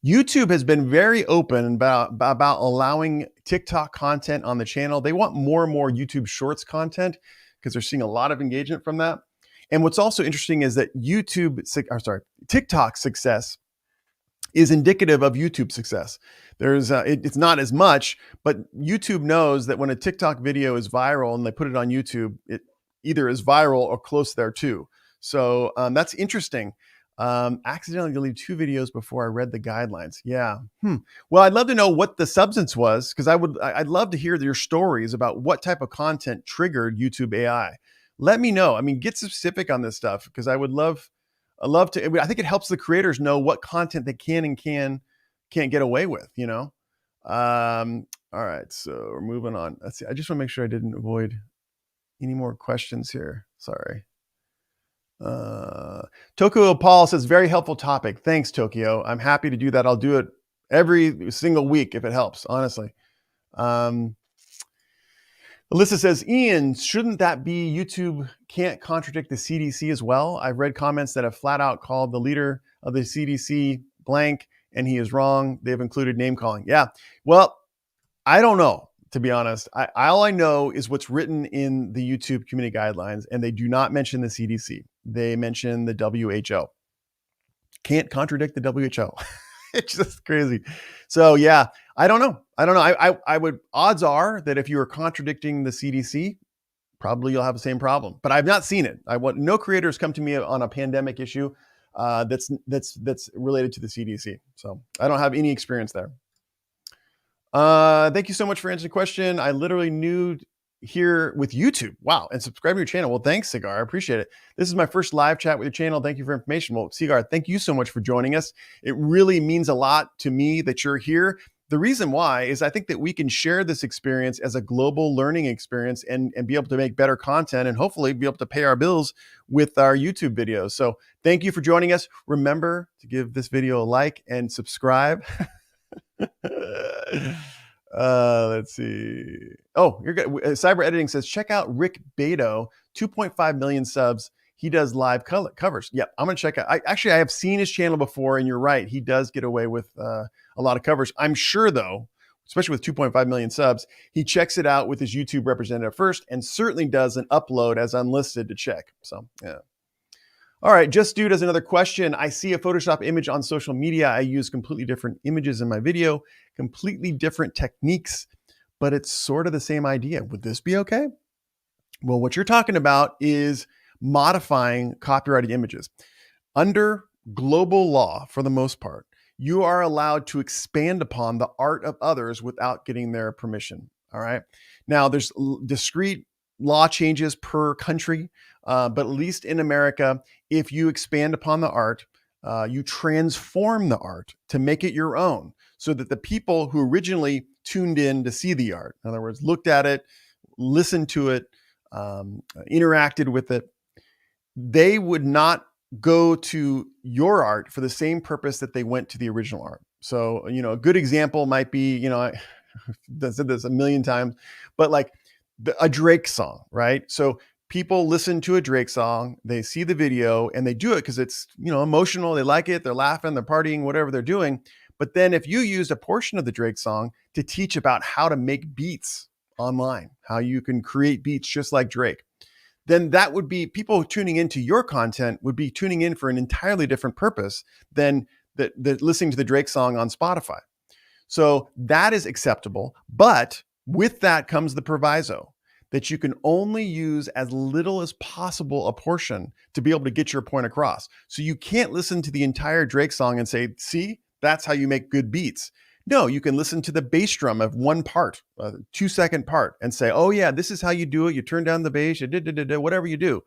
YouTube has been very open about allowing TikTok content on the channel. They want more and more YouTube Shorts content because they're seeing a lot of engagement from that. And what's also interesting is that TikTok success is indicative of YouTube success. There's it's not as much, but YouTube knows that when a TikTok video is viral and they put it on YouTube, it either is viral or close there too. So that's interesting. Accidentally deleted 2 videos before I read the guidelines. Yeah. Well, I'd love to know what the substance was, because I'd love to hear your stories about what type of content triggered YouTube AI. Let me know. I mean, get specific on this stuff, because I love to. I think it helps the creators know what content they can and can't get away with, you know? All right, so we're moving on. Let's see. I just want to make sure I didn't avoid any more questions here. Sorry. Tokyo Paul says, very helpful topic. Thanks, Tokyo. I'm happy to do that. I'll do it every single week if it helps, honestly. Alyssa says, Ian, shouldn't that be YouTube can't contradict the CDC as well? I've read comments that have flat out called the leader of the CDC blank, and he is wrong. They've included name calling. Yeah, well, I don't know, to be honest. All I know is what's written in the YouTube community guidelines, and they do not mention the CDC. They mention the WHO. Can't contradict the WHO. It's just crazy. So yeah, I don't know. I would, odds are that if you are contradicting the CDC, probably you'll have the same problem. But I've not seen it. No creators come to me on a pandemic issue that's related to the CDC. So I don't have any experience there. Thank you so much for answering the question. I literally knew here with YouTube. Wow. And subscribe to your channel. Well, thanks, Cigar. I appreciate it. This is my first live chat with your channel. Thank you for information. Well, Cigar, thank you so much for joining us. It really means a lot to me that you're here. The reason why is I think that we can share this experience as a global learning experience and be able to make better content and hopefully be able to pay our bills with our YouTube videos. So thank you for joining us. Remember to give this video a like and subscribe. Let's see. Oh, you're good. Cyber Editing says, check out Rick Beto, 2.5 million subs. He does live covers. Yep, I'm gonna check out. I have seen his channel before, and you're right. He does get away with a lot of covers. I'm sure, though, especially with 2.5 million subs, he checks it out with his YouTube representative first, and certainly does an upload as unlisted to check. So yeah. All right, Just Dude has another question. I see a Photoshop image on social media. I use completely different images in my video, completely different techniques, but it's sort of the same idea. Would this be okay? Well, what you're talking about is modifying copyrighted images. Under global law, for the most part, you are allowed to expand upon the art of others without getting their permission. All right. Now, there's discrete law changes per country, but at least in America, if you expand upon the art, you transform the art to make it your own so that the people who originally tuned in to see the art, in other words, looked at it, listened to it, interacted with it, they would not go to your art for the same purpose that they went to the original art. So, a good example might be, I've said this a million times, but like a Drake song, right? So people listen to a Drake song, they see the video and they do it because it's, emotional. They like it. They're laughing, they're partying, whatever they're doing. But then if you used a portion of the Drake song to teach about how to make beats online, how you can create beats just like Drake, then that would be people tuning into your content would be tuning in for an entirely different purpose than the listening to the Drake song on Spotify. So that is acceptable. But with that comes the proviso that you can only use as little as possible a portion to be able to get your point across. So you can't listen to the entire Drake song and say, see, that's how you make good beats. No, you can listen to the bass drum of one part, a 2-second part, and say, oh yeah, this is how you do it. You turn down the bass, you whatever you do.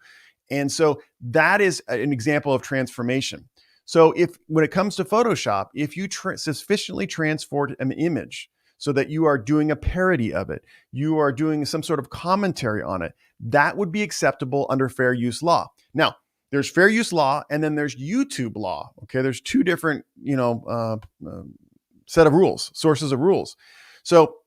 And so that is an example of transformation. So when it comes to Photoshop, if you sufficiently transform an image so that you are doing a parody of it, you are doing some sort of commentary on it, that would be acceptable under fair use law. Now, there's fair use law and then there's YouTube law. Okay, there's two different, set of rules, sources of rules. So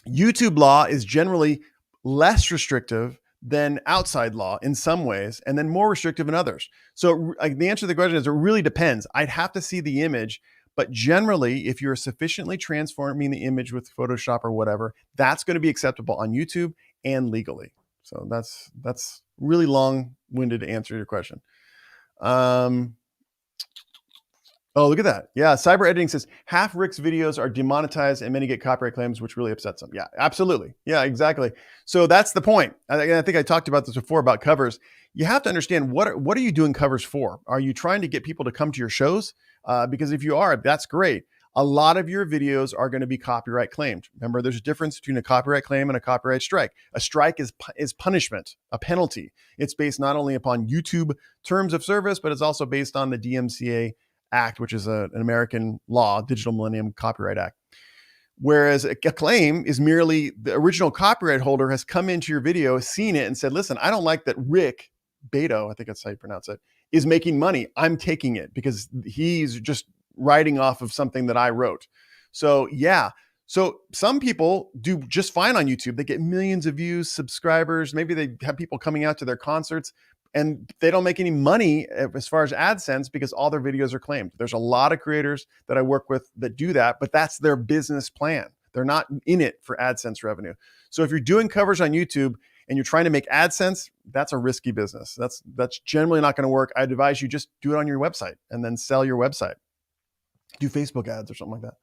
YouTube law is generally less restrictive than outside law in some ways, and then more restrictive in others. So the answer to the question is it really depends. I'd have to see the image, but generally, if you're sufficiently transforming the image with Photoshop or whatever, that's going to be acceptable on YouTube and legally. So that's really long-winded to answer your question. Oh, look at that. Yeah, Cyber Editing says, half Rick's videos are demonetized and many get copyright claims, which really upsets them. Yeah, absolutely. Yeah, exactly. So that's the point. I think I talked about this before about covers. You have to understand what are you doing covers for? Are you trying to get people to come to your shows? Because if you are, that's great. A lot of your videos are going to be copyright claimed. Remember, there's a difference between a copyright claim and a copyright strike. A strike is punishment, a penalty. It's based not only upon YouTube terms of service, but it's also based on the DMCA Act, which is an American law, Digital Millennium Copyright Act. Whereas a claim is merely the original copyright holder has come into your video, seen it and said, listen, I don't like that Rick Beto, I think that's how you pronounce it, is making money. I'm taking it because he's just writing off of something that I wrote. So yeah. So some people do just fine on YouTube. They get millions of views, subscribers. Maybe they have people coming out to their concerts and they don't make any money as far as AdSense because all their videos are claimed. There's a lot of creators that I work with that do that, but that's their business plan. They're not in it for AdSense revenue. So if you're doing covers on YouTube and you're trying to make AdSense, that's a risky business. That's generally not going to work. I'd advise you just do it on your website and then sell your website. Do Facebook ads or something like that.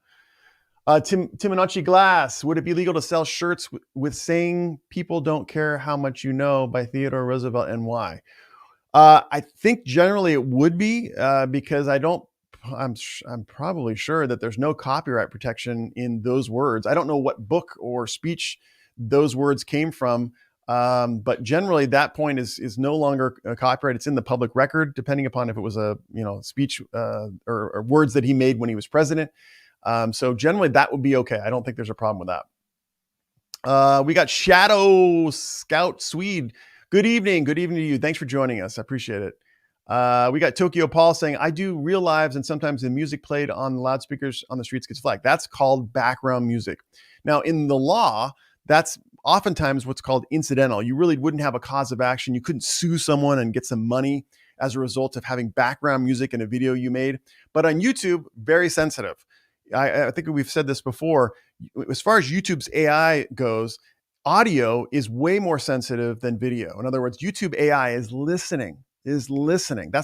Timothy Glass, would it be legal to sell shirts with saying people don't care how much you know by Theodore Roosevelt and why? I think generally it would be because I'm probably sure that there's no copyright protection in those words. I don't know what book or speech those words came from, but generally that point is no longer copyright. It's in the public record, depending upon if it was a speech or words that he made when he was president. So generally that would be okay. I don't think there's a problem with that. We got Shadow Scout Swede. Good evening. Good evening to you. Thanks for joining us. I appreciate it. We got Tokyo Paul saying, I do real lives and sometimes the music played on loudspeakers on the streets gets flagged. That's called background music. Now in the law, that's oftentimes what's called incidental. You really wouldn't have a cause of action. You couldn't sue someone and get some money as a result of having background music in a video you made. But on YouTube, very sensitive. I think we've said this before. As far as YouTube's AI goes, audio is way more sensitive than video. In other words, YouTube AI is listening. That's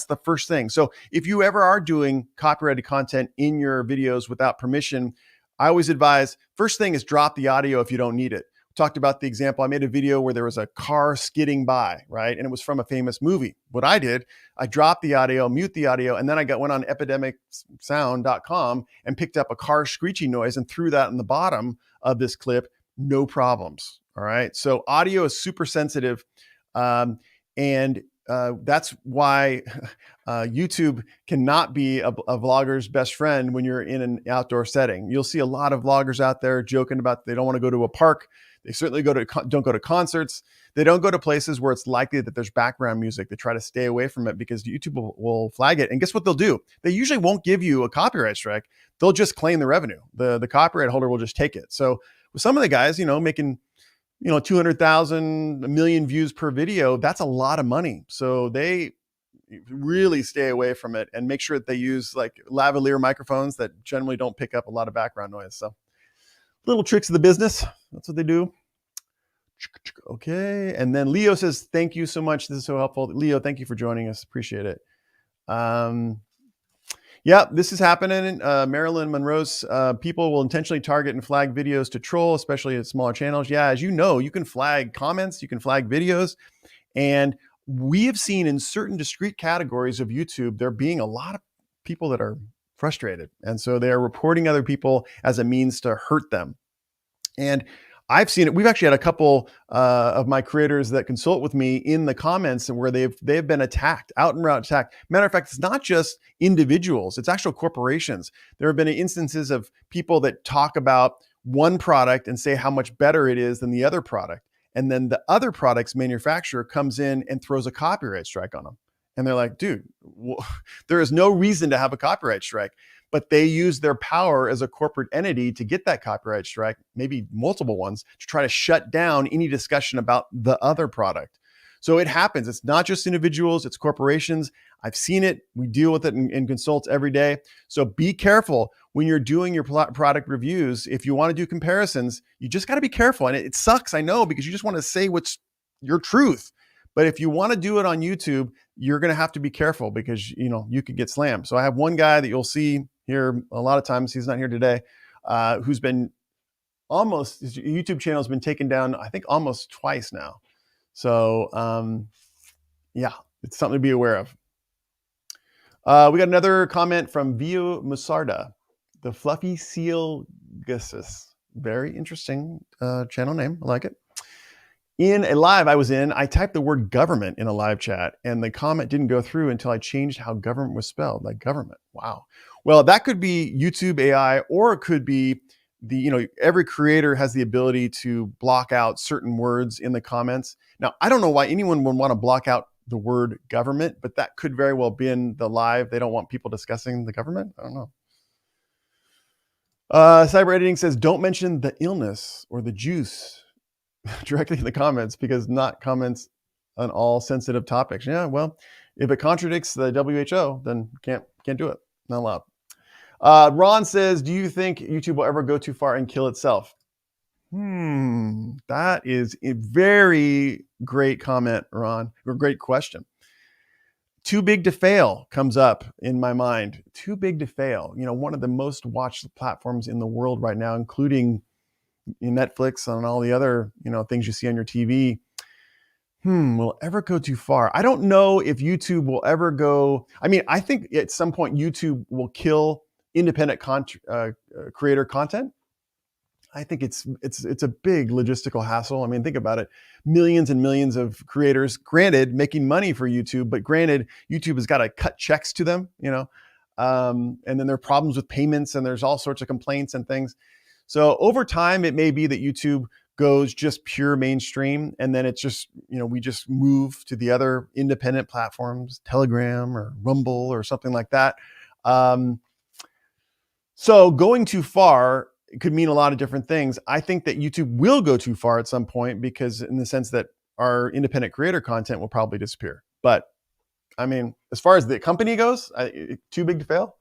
the first thing. So if you ever are doing copyrighted content in your videos without permission, I always advise, first thing is drop the audio if you don't need it. talked about the example. I made a video where there was a car skidding by, right? And it was from a famous movie. What I did, I dropped the audio, mute the audio, and then I went on epidemicsound.com and picked up a car screeching noise and threw that in the bottom of this clip. No problems. All right. So audio is super sensitive. And that's why YouTube cannot be a vlogger's best friend when you're in an outdoor setting. You'll see a lot of vloggers out there joking about they don't want to go to a park. They certainly don't go to concerts. They don't go to places where it's likely that there's background music. They try to stay away from it because YouTube will flag it. And guess what they'll do? They usually won't give you a copyright strike. They'll just claim the revenue. The copyright holder will just take it. So with some of the guys, making 200,000, a million views per video, that's a lot of money. So they really stay away from it and make sure that they use like lavalier microphones that generally don't pick up a lot of background noise. So little tricks of the business. That's what they do. Okay. And then Leo says, thank you so much. This is so helpful. Leo, thank you for joining us. Appreciate it. Yeah, this is happening. Marilyn Monroe's people will intentionally target and flag videos to troll, especially at smaller channels. Yeah, as you know, you can flag comments, you can flag videos. And we have seen in certain discrete categories of YouTube, there being a lot of people that are frustrated. And so they're reporting other people as a means to hurt them. And I've seen it. We've actually had a couple of my creators that consult with me in the comments and where they've been attacked, out and out attacked. Matter of fact, it's not just individuals, it's actual corporations. There have been instances of people that talk about one product and say how much better it is than the other product. And then the other product's manufacturer comes in and throws a copyright strike on them. And they're like, dude, there is no reason to have a copyright strike. But they use their power as a corporate entity to get that copyright strike, maybe multiple ones, to try to shut down any discussion about the other product. So it happens. It's not just individuals, it's corporations. I've seen it. We deal with it in consults every day. So be careful when you're doing your product reviews. If you want to do comparisons, you just got to be careful. And it sucks, I know, because you just want to say what's your truth. But if you want to do it on YouTube, you're going to have to be careful because, you could get slammed. So I have one guy that you'll see here a lot of times, he's not here today, who's been his YouTube channel has been taken down, I think almost twice now. So yeah, it's something to be aware of. We got another comment from Vio Musarda, the Fluffy Seal Gussus. Very interesting channel name. I like it. In a live I was in, I typed the word government in a live chat and the comment didn't go through until I changed how government was spelled, like government. Wow. Well, that could be YouTube AI, or it could be every creator has the ability to block out certain words in the comments. Now, I don't know why anyone would want to block out the word government, but that could very well be in the live. They don't want people discussing the government. I don't know. Cyber Editing says, don't mention the illness or the juice directly in the comments because not comments on all sensitive topics. Yeah, well, if it contradicts the WHO, then can't do it. Not allowed. Ron says, do you think YouTube will ever go too far and kill itself? That is a very great comment, Ron, or great question. Too big to fail comes up in my mind. Too big to fail. One of the most watched platforms in the world right now, including Netflix and all the other, things you see on your TV. Will ever go too far? I don't know if YouTube will ever go. I mean, I think at some point YouTube will kill independent creator content. I think it's a big logistical hassle. I mean, think about it. Millions and millions of creators, granted, making money for YouTube, but granted, YouTube has got to cut checks to them, and then there are problems with payments and there's all sorts of complaints and things. So over time, it may be that YouTube goes just pure mainstream, and then it's just, we just move to the other independent platforms, Telegram or Rumble or something like that. So going too far could mean a lot of different things. I think that YouTube will go too far at some point because in the sense that our independent creator content will probably disappear. But I mean, as far as the company goes, too big to fail.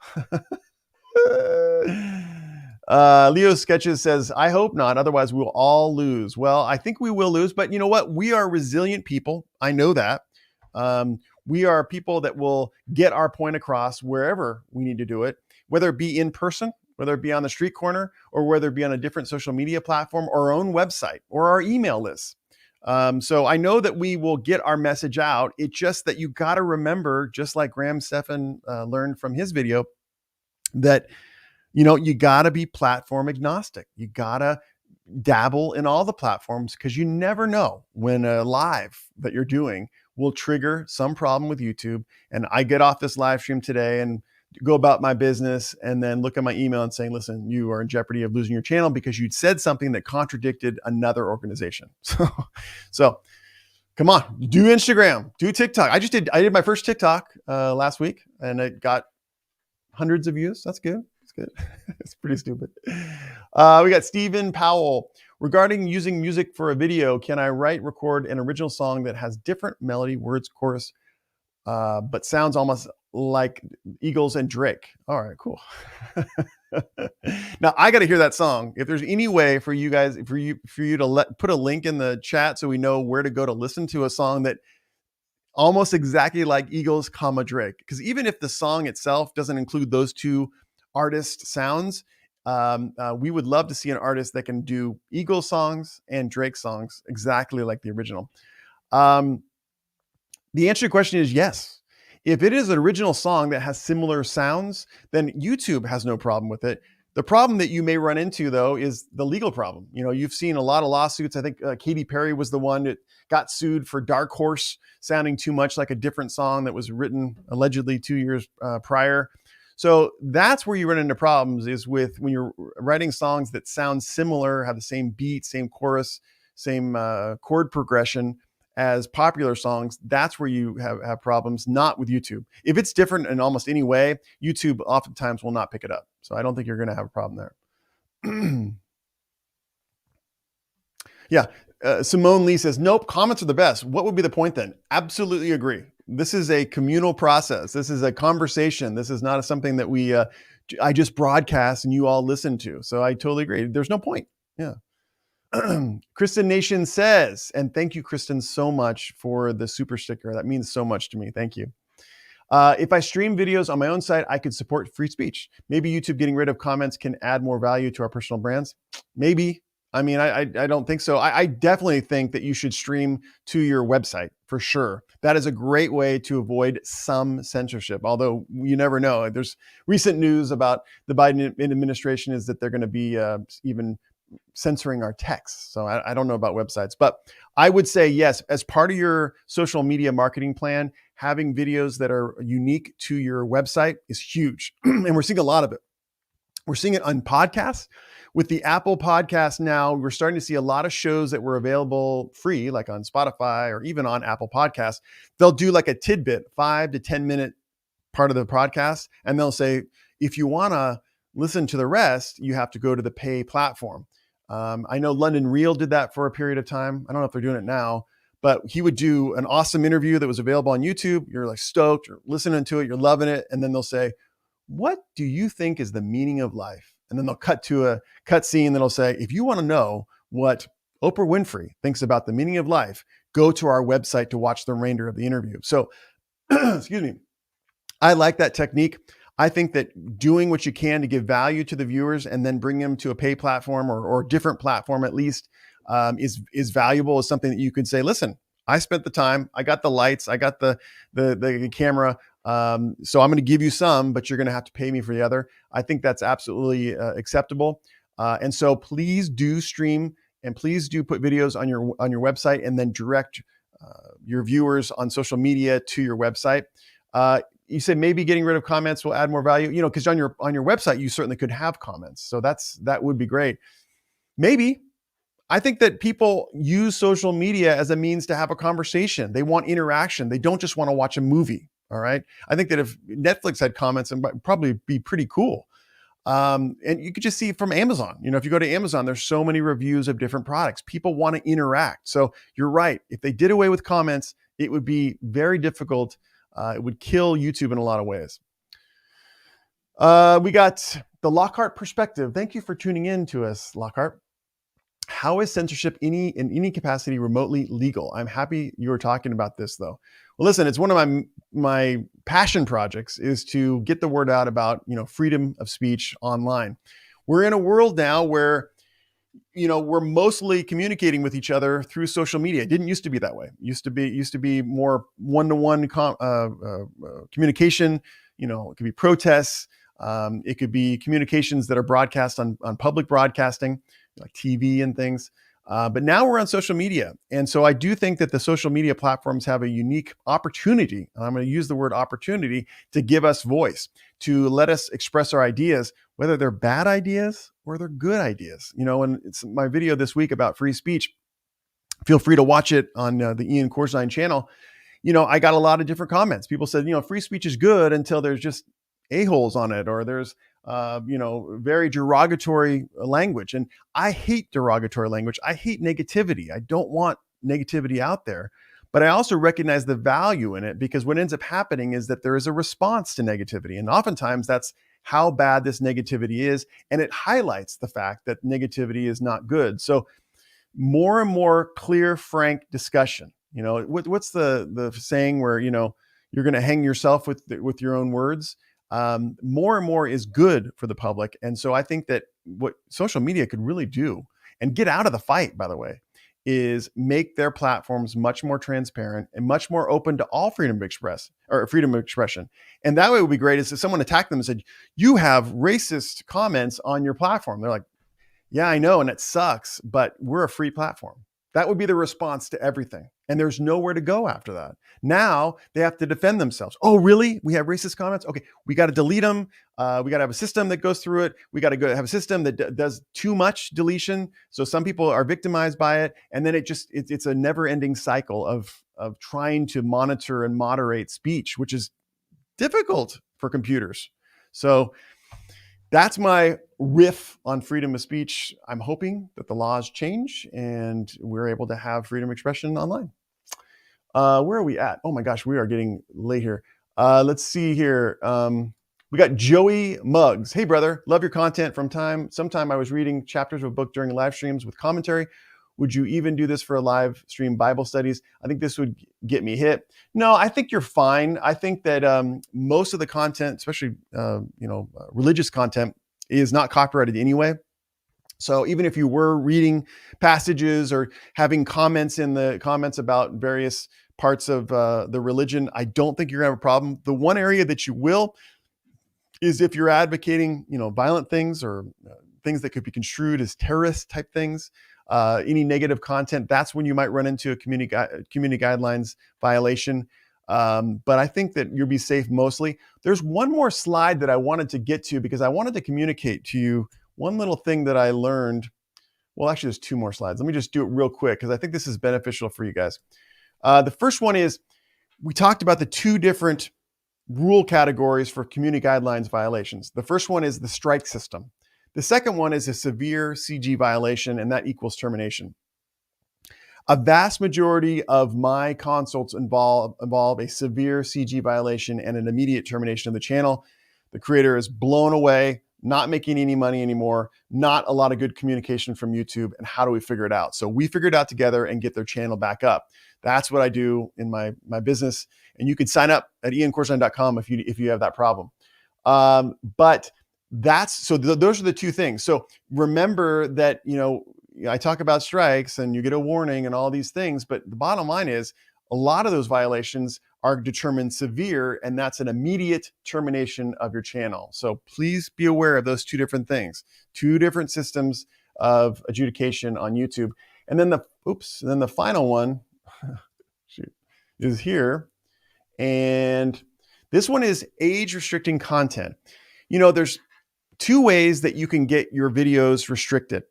Leo Sketches says, I hope not. Otherwise, we'll all lose. Well, I think we will lose. But you know what? We are resilient people. I know that. We are people that will get our point across wherever we need to do it, whether it be in person whether it be on the street corner or whether it be on a different social media platform or our own website or our email list. So I know that we will get our message out. It's just that you got to remember, just like Graham Stephan learned from his video, that you got to be platform agnostic. You got to dabble in all the platforms, because you never know when a live that you're doing will trigger some problem with YouTube. And I get off this live stream today and go about my business and then look at my email and saying, listen, you are in jeopardy of losing your channel because you'd said something that contradicted another organization. So come on, do Instagram, do TikTok. I did my first TikTok last week and it got hundreds of views. That's good. Good. It's pretty stupid. We got Stephen Powell. Regarding using music for a video, can I record an original song that has different melody, words, chorus, but sounds almost like Eagles and Drake? All right, cool. Now I got to hear that song. If there's any way for you guys, for you to put a link in the chat so we know where to go to listen to a song that almost exactly like Eagles, Drake. Because even if the song itself doesn't include those two artist sounds, we would love to see an artist that can do Eagles songs and Drake songs exactly like the original. The answer to your question is yes. If it is an original song that has similar sounds, then YouTube has no problem with it. The problem that you may run into, though, is the legal problem. You've seen a lot of lawsuits. I think Katy Perry was the one that got sued for Dark Horse sounding too much like a different song that was written allegedly 2 years prior. So that's where you run into problems, is with when you're writing songs that sound similar, have the same beat, same chorus, same chord progression as popular songs. That's where you have problems, not with YouTube. If it's different in almost any way, YouTube oftentimes will not pick it up. So I don't think you're going to have a problem there. Yeah. Simone Lee says, nope, comments are the best. What would be the point then? Absolutely agree. This is a communal process. This is a conversation. This is not something that I just broadcast and you all listen to. So I totally agree. There's no point. Yeah. Kristen Nation says, and thank you, Kristen, so much for the super sticker. That means so much to me. Thank you. If I stream videos on my own site, I could support free speech. Maybe YouTube getting rid of comments can add more value to our personal brands. Maybe. I mean, I don't think so. I definitely think that you should stream to your website for sure. That is a great way to avoid some censorship, although you never know. There's recent news about the Biden administration is that they're going to be even censoring our texts. So I don't know about websites, but I would say yes, as part of your social media marketing plan, having videos that are unique to your website is huge. And we're seeing a lot of it. We're seeing it on podcasts. With the Apple podcast now, we're starting to see a lot of shows that were available free, like on Spotify or even on Apple Podcasts. They'll do like a tidbit, 5 to 10 minute part of the podcast. And they'll say, if you want to listen to the rest, you have to go to the pay platform. I know London Real did that for a period of time. I don't know if they're doing it now, but he would do an awesome interview that was available on YouTube. You're like stoked, you're listening to it, you're loving it. And then they'll say, what do you think is the meaning of life? And then they'll cut to a cut scene that'll say, if you want to know what Oprah Winfrey thinks about the meaning of life, go to our website to watch the remainder of the interview. So, excuse me. I like that technique. I think that doing what you can to give value to the viewers and then bring them to a pay platform or a different platform at least is valuable, is something that you could say, listen, I spent the time, I got the lights, I got the camera. So I'm going to give you some, but you're going to have to pay me for the other. I think that's absolutely acceptable. And so please do stream and please do put videos on your website and then direct your viewers on social media to your website. You said maybe getting rid of comments will add more value, because on your website, you certainly could have comments. So that would be great. Maybe. I think that people use social media as a means to have a conversation. They want interaction. They don't just want to watch a movie. All right. I think that if Netflix had comments, it might probably be pretty cool. And you could just see from Amazon, if you go to Amazon, there's so many reviews of different products. People want to interact. So you're right. If they did away with comments, it would be very difficult. It would kill YouTube in a lot of ways. We got the Lockhart perspective. Thank you for tuning in to us, Lockhart. How is censorship in any capacity remotely legal? I'm happy you were talking about this though. Well, listen, it's one of my passion projects is to get the word out about, freedom of speech online. We're in a world now where, we're mostly communicating with each other through social media. It didn't used to be that way. It used to be more one-to-one communication. It could be protests. It could be communications that are broadcast on public broadcasting, like TV and things. But now we're on social media. And so I do think that the social media platforms have a unique opportunity, and I'm going to use the word opportunity, to give us voice, to let us express our ideas, whether they're bad ideas or they're good ideas. And it's my video this week about free speech. Feel free to watch it on the Ian Corzine channel. I got a lot of different comments. People said, free speech is good until there's just a-holes on it, or there's very derogatory language. And I hate derogatory language. I hate negativity. I don't want negativity out there. But I also recognize the value in it, because what ends up happening is that there is a response to negativity. And oftentimes that's how bad this negativity is. And it highlights the fact that negativity is not good. So more and more clear, frank discussion. What's the saying where, you're going to hang yourself with your own words? More and more is good for the public. And so I think that what social media could really do, and get out of the fight, by the way, is make their platforms much more transparent and much more open to all freedom of expression. And that way would be great is if someone attacked them and said, you have racist comments on your platform. They're like, yeah, I know, and it sucks, but we're a free platform. That would be the response to everything. And there's nowhere to go after that. Now they have to defend themselves. Oh, really? We have racist comments? Okay, we got to delete them. We got to have a system that goes through it. We got to have a system that does too much deletion. So some people are victimized by it. And then it's a never ending cycle of trying to monitor and moderate speech, which is difficult for computers. So that's my riff on freedom of speech. I'm hoping that the laws change and we're able to have freedom of expression online. Where are we at? Oh my gosh, we are getting late here. Let's see here. We got Joey Muggs. Hey brother, love your content sometime I was reading chapters of a book during live streams with commentary. Would you even do this for a live stream Bible studies? I think this would get me hit. No, I think you're fine. I think that most of the content, especially religious content, is not copyrighted anyway. So even if you were reading passages or having comments in the comments about various parts of the religion, I don't think you're gonna have a problem. The one area that you will is if you're advocating, violent things or things that could be construed as terrorist type things. Any negative content, that's when you might run into a community guidelines violation. But I think that you'll be safe mostly. There's one more slide that I wanted to get to because I wanted to communicate to you one little thing that I learned. Well, actually, there's two more slides. Let me just do it real quick because I think this is beneficial for you guys. The first one is we talked about the two different rule categories for community guidelines violations. The first one is the strike system. The second one is a severe CG violation, and that equals termination. A vast majority of my consults involve a severe CG violation and an immediate termination of the channel. The creator is blown away, not making any money anymore, not a lot of good communication from YouTube, and how do we figure it out? So we figure it out together and get their channel back up. That's what I do in my business, and you can sign up at iancorzine.com if you have that problem. But those are the two things. So remember that, I talk about strikes and you get a warning and all these things, but the bottom line is a lot of those violations are determined severe, and that's an immediate termination of your channel. So please be aware of those two different things, two different systems of adjudication on YouTube. And then the final one is here. And this one is age restricting content. There's two ways that you can get your videos restricted.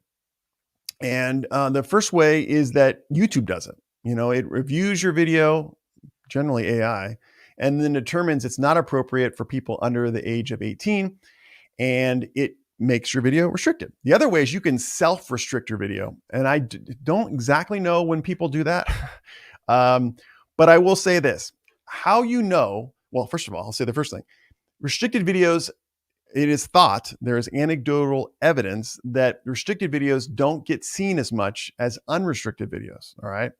And the first way is that YouTube does it. It reviews your video, generally AI, and then determines it's not appropriate for people under the age of 18, and it makes your video restricted. The other way is you can self-restrict your video. And I don't exactly know when people do that. But I will say this, well, first of all, I'll say the first thing. Restricted videos it is thought, there is anecdotal evidence that restricted videos don't get seen as much as unrestricted videos. All right.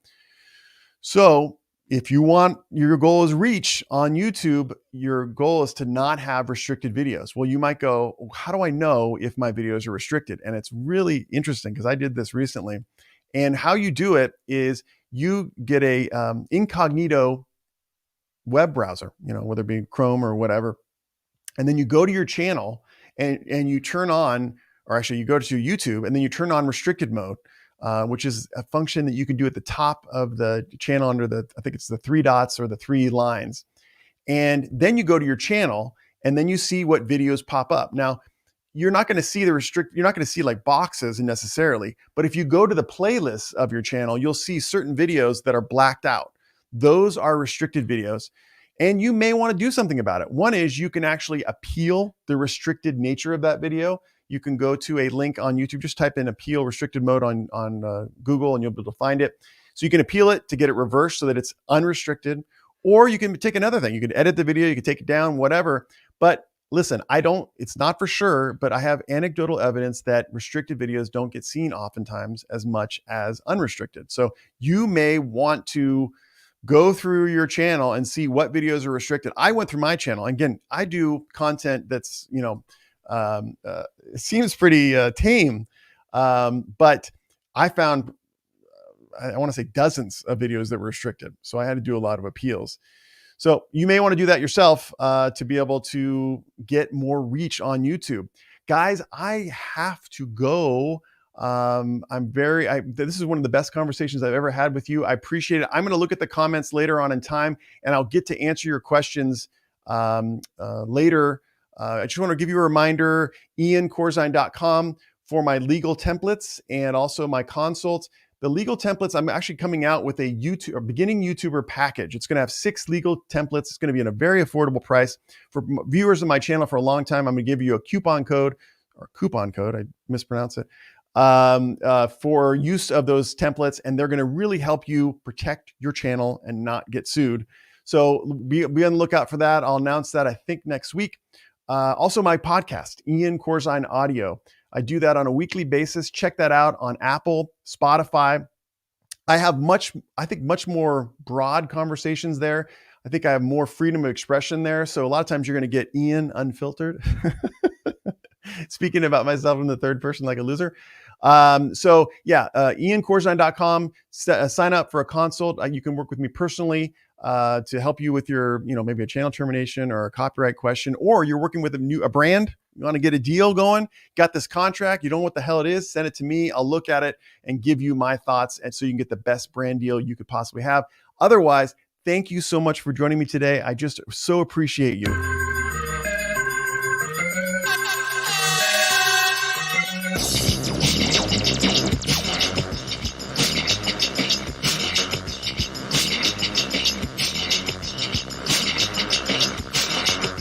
So if you want, your goal is reach on YouTube, your goal is to not have restricted videos. Well, you might go, how do I know if my videos are restricted? And it's really interesting because I did this recently. And how you do it is you get a incognito web browser, whether it be Chrome or whatever. And then you go to your channel and you turn on, or actually you go to YouTube and then you turn on restricted mode, which is a function that you can do at the top of the channel under I think it's the three dots or the three lines. And then you go to your channel and then you see what videos pop up. Now, you're not going to see you're not going to see like boxes necessarily, but if you go to the playlist of your channel, you'll see certain videos that are blacked out. Those are restricted videos. And you may want to do something about it. One is you can actually appeal the restricted nature of that video. You can go to a link on YouTube, just type in appeal restricted mode on Google and you'll be able to find it. So you can appeal it to get it reversed so that it's unrestricted, or you can take another thing. You can edit the video, you can take it down, whatever. But listen, it's not for sure, but I have anecdotal evidence that restricted videos don't get seen oftentimes as much as unrestricted. So you may want to go through your channel and see what videos are restricted. I went through my channel. Again, I do content that's, it seems pretty tame, but I found, I want to say dozens of videos that were restricted. So I had to do a lot of appeals. So you may want to do that yourself to be able to get more reach on YouTube. Guys, I have to go. This is one of the best conversations I've ever had with you. I appreciate it. I'm going to look at the comments later on in time and I'll get to answer your questions later. I just want to give you a reminder, iancorzine.com for my legal templates and also my consults. The legal templates, I'm actually coming out with a beginning YouTuber package. It's going to have 6 legal templates. It's going to be at a very affordable price. For viewers of my channel for a long time, I'm going to give you a coupon code, I mispronounce it, for use of those templates, and they're going to really help you protect your channel and not get sued. So be on the lookout for that. I'll announce that, I think, next week. Also, my podcast, Ian Corzine Audio. I do that on a weekly basis. Check that out on Apple, Spotify. I have much more broad conversations there. I think I have more freedom of expression there. So a lot of times you're going to get Ian Unfiltered. Speaking about myself in the third person like a loser. iancorzine.com. Sign up for a consult. You can work with me personally to help you with your, maybe a channel termination or a copyright question, or you're working with a brand. You want to get a deal going, got this contract, you don't know what the hell it is, send it to me. I'll look at it and give you my thoughts, and so you can get the best brand deal you could possibly have. Otherwise, thank you so much for joining me today. I just so appreciate you.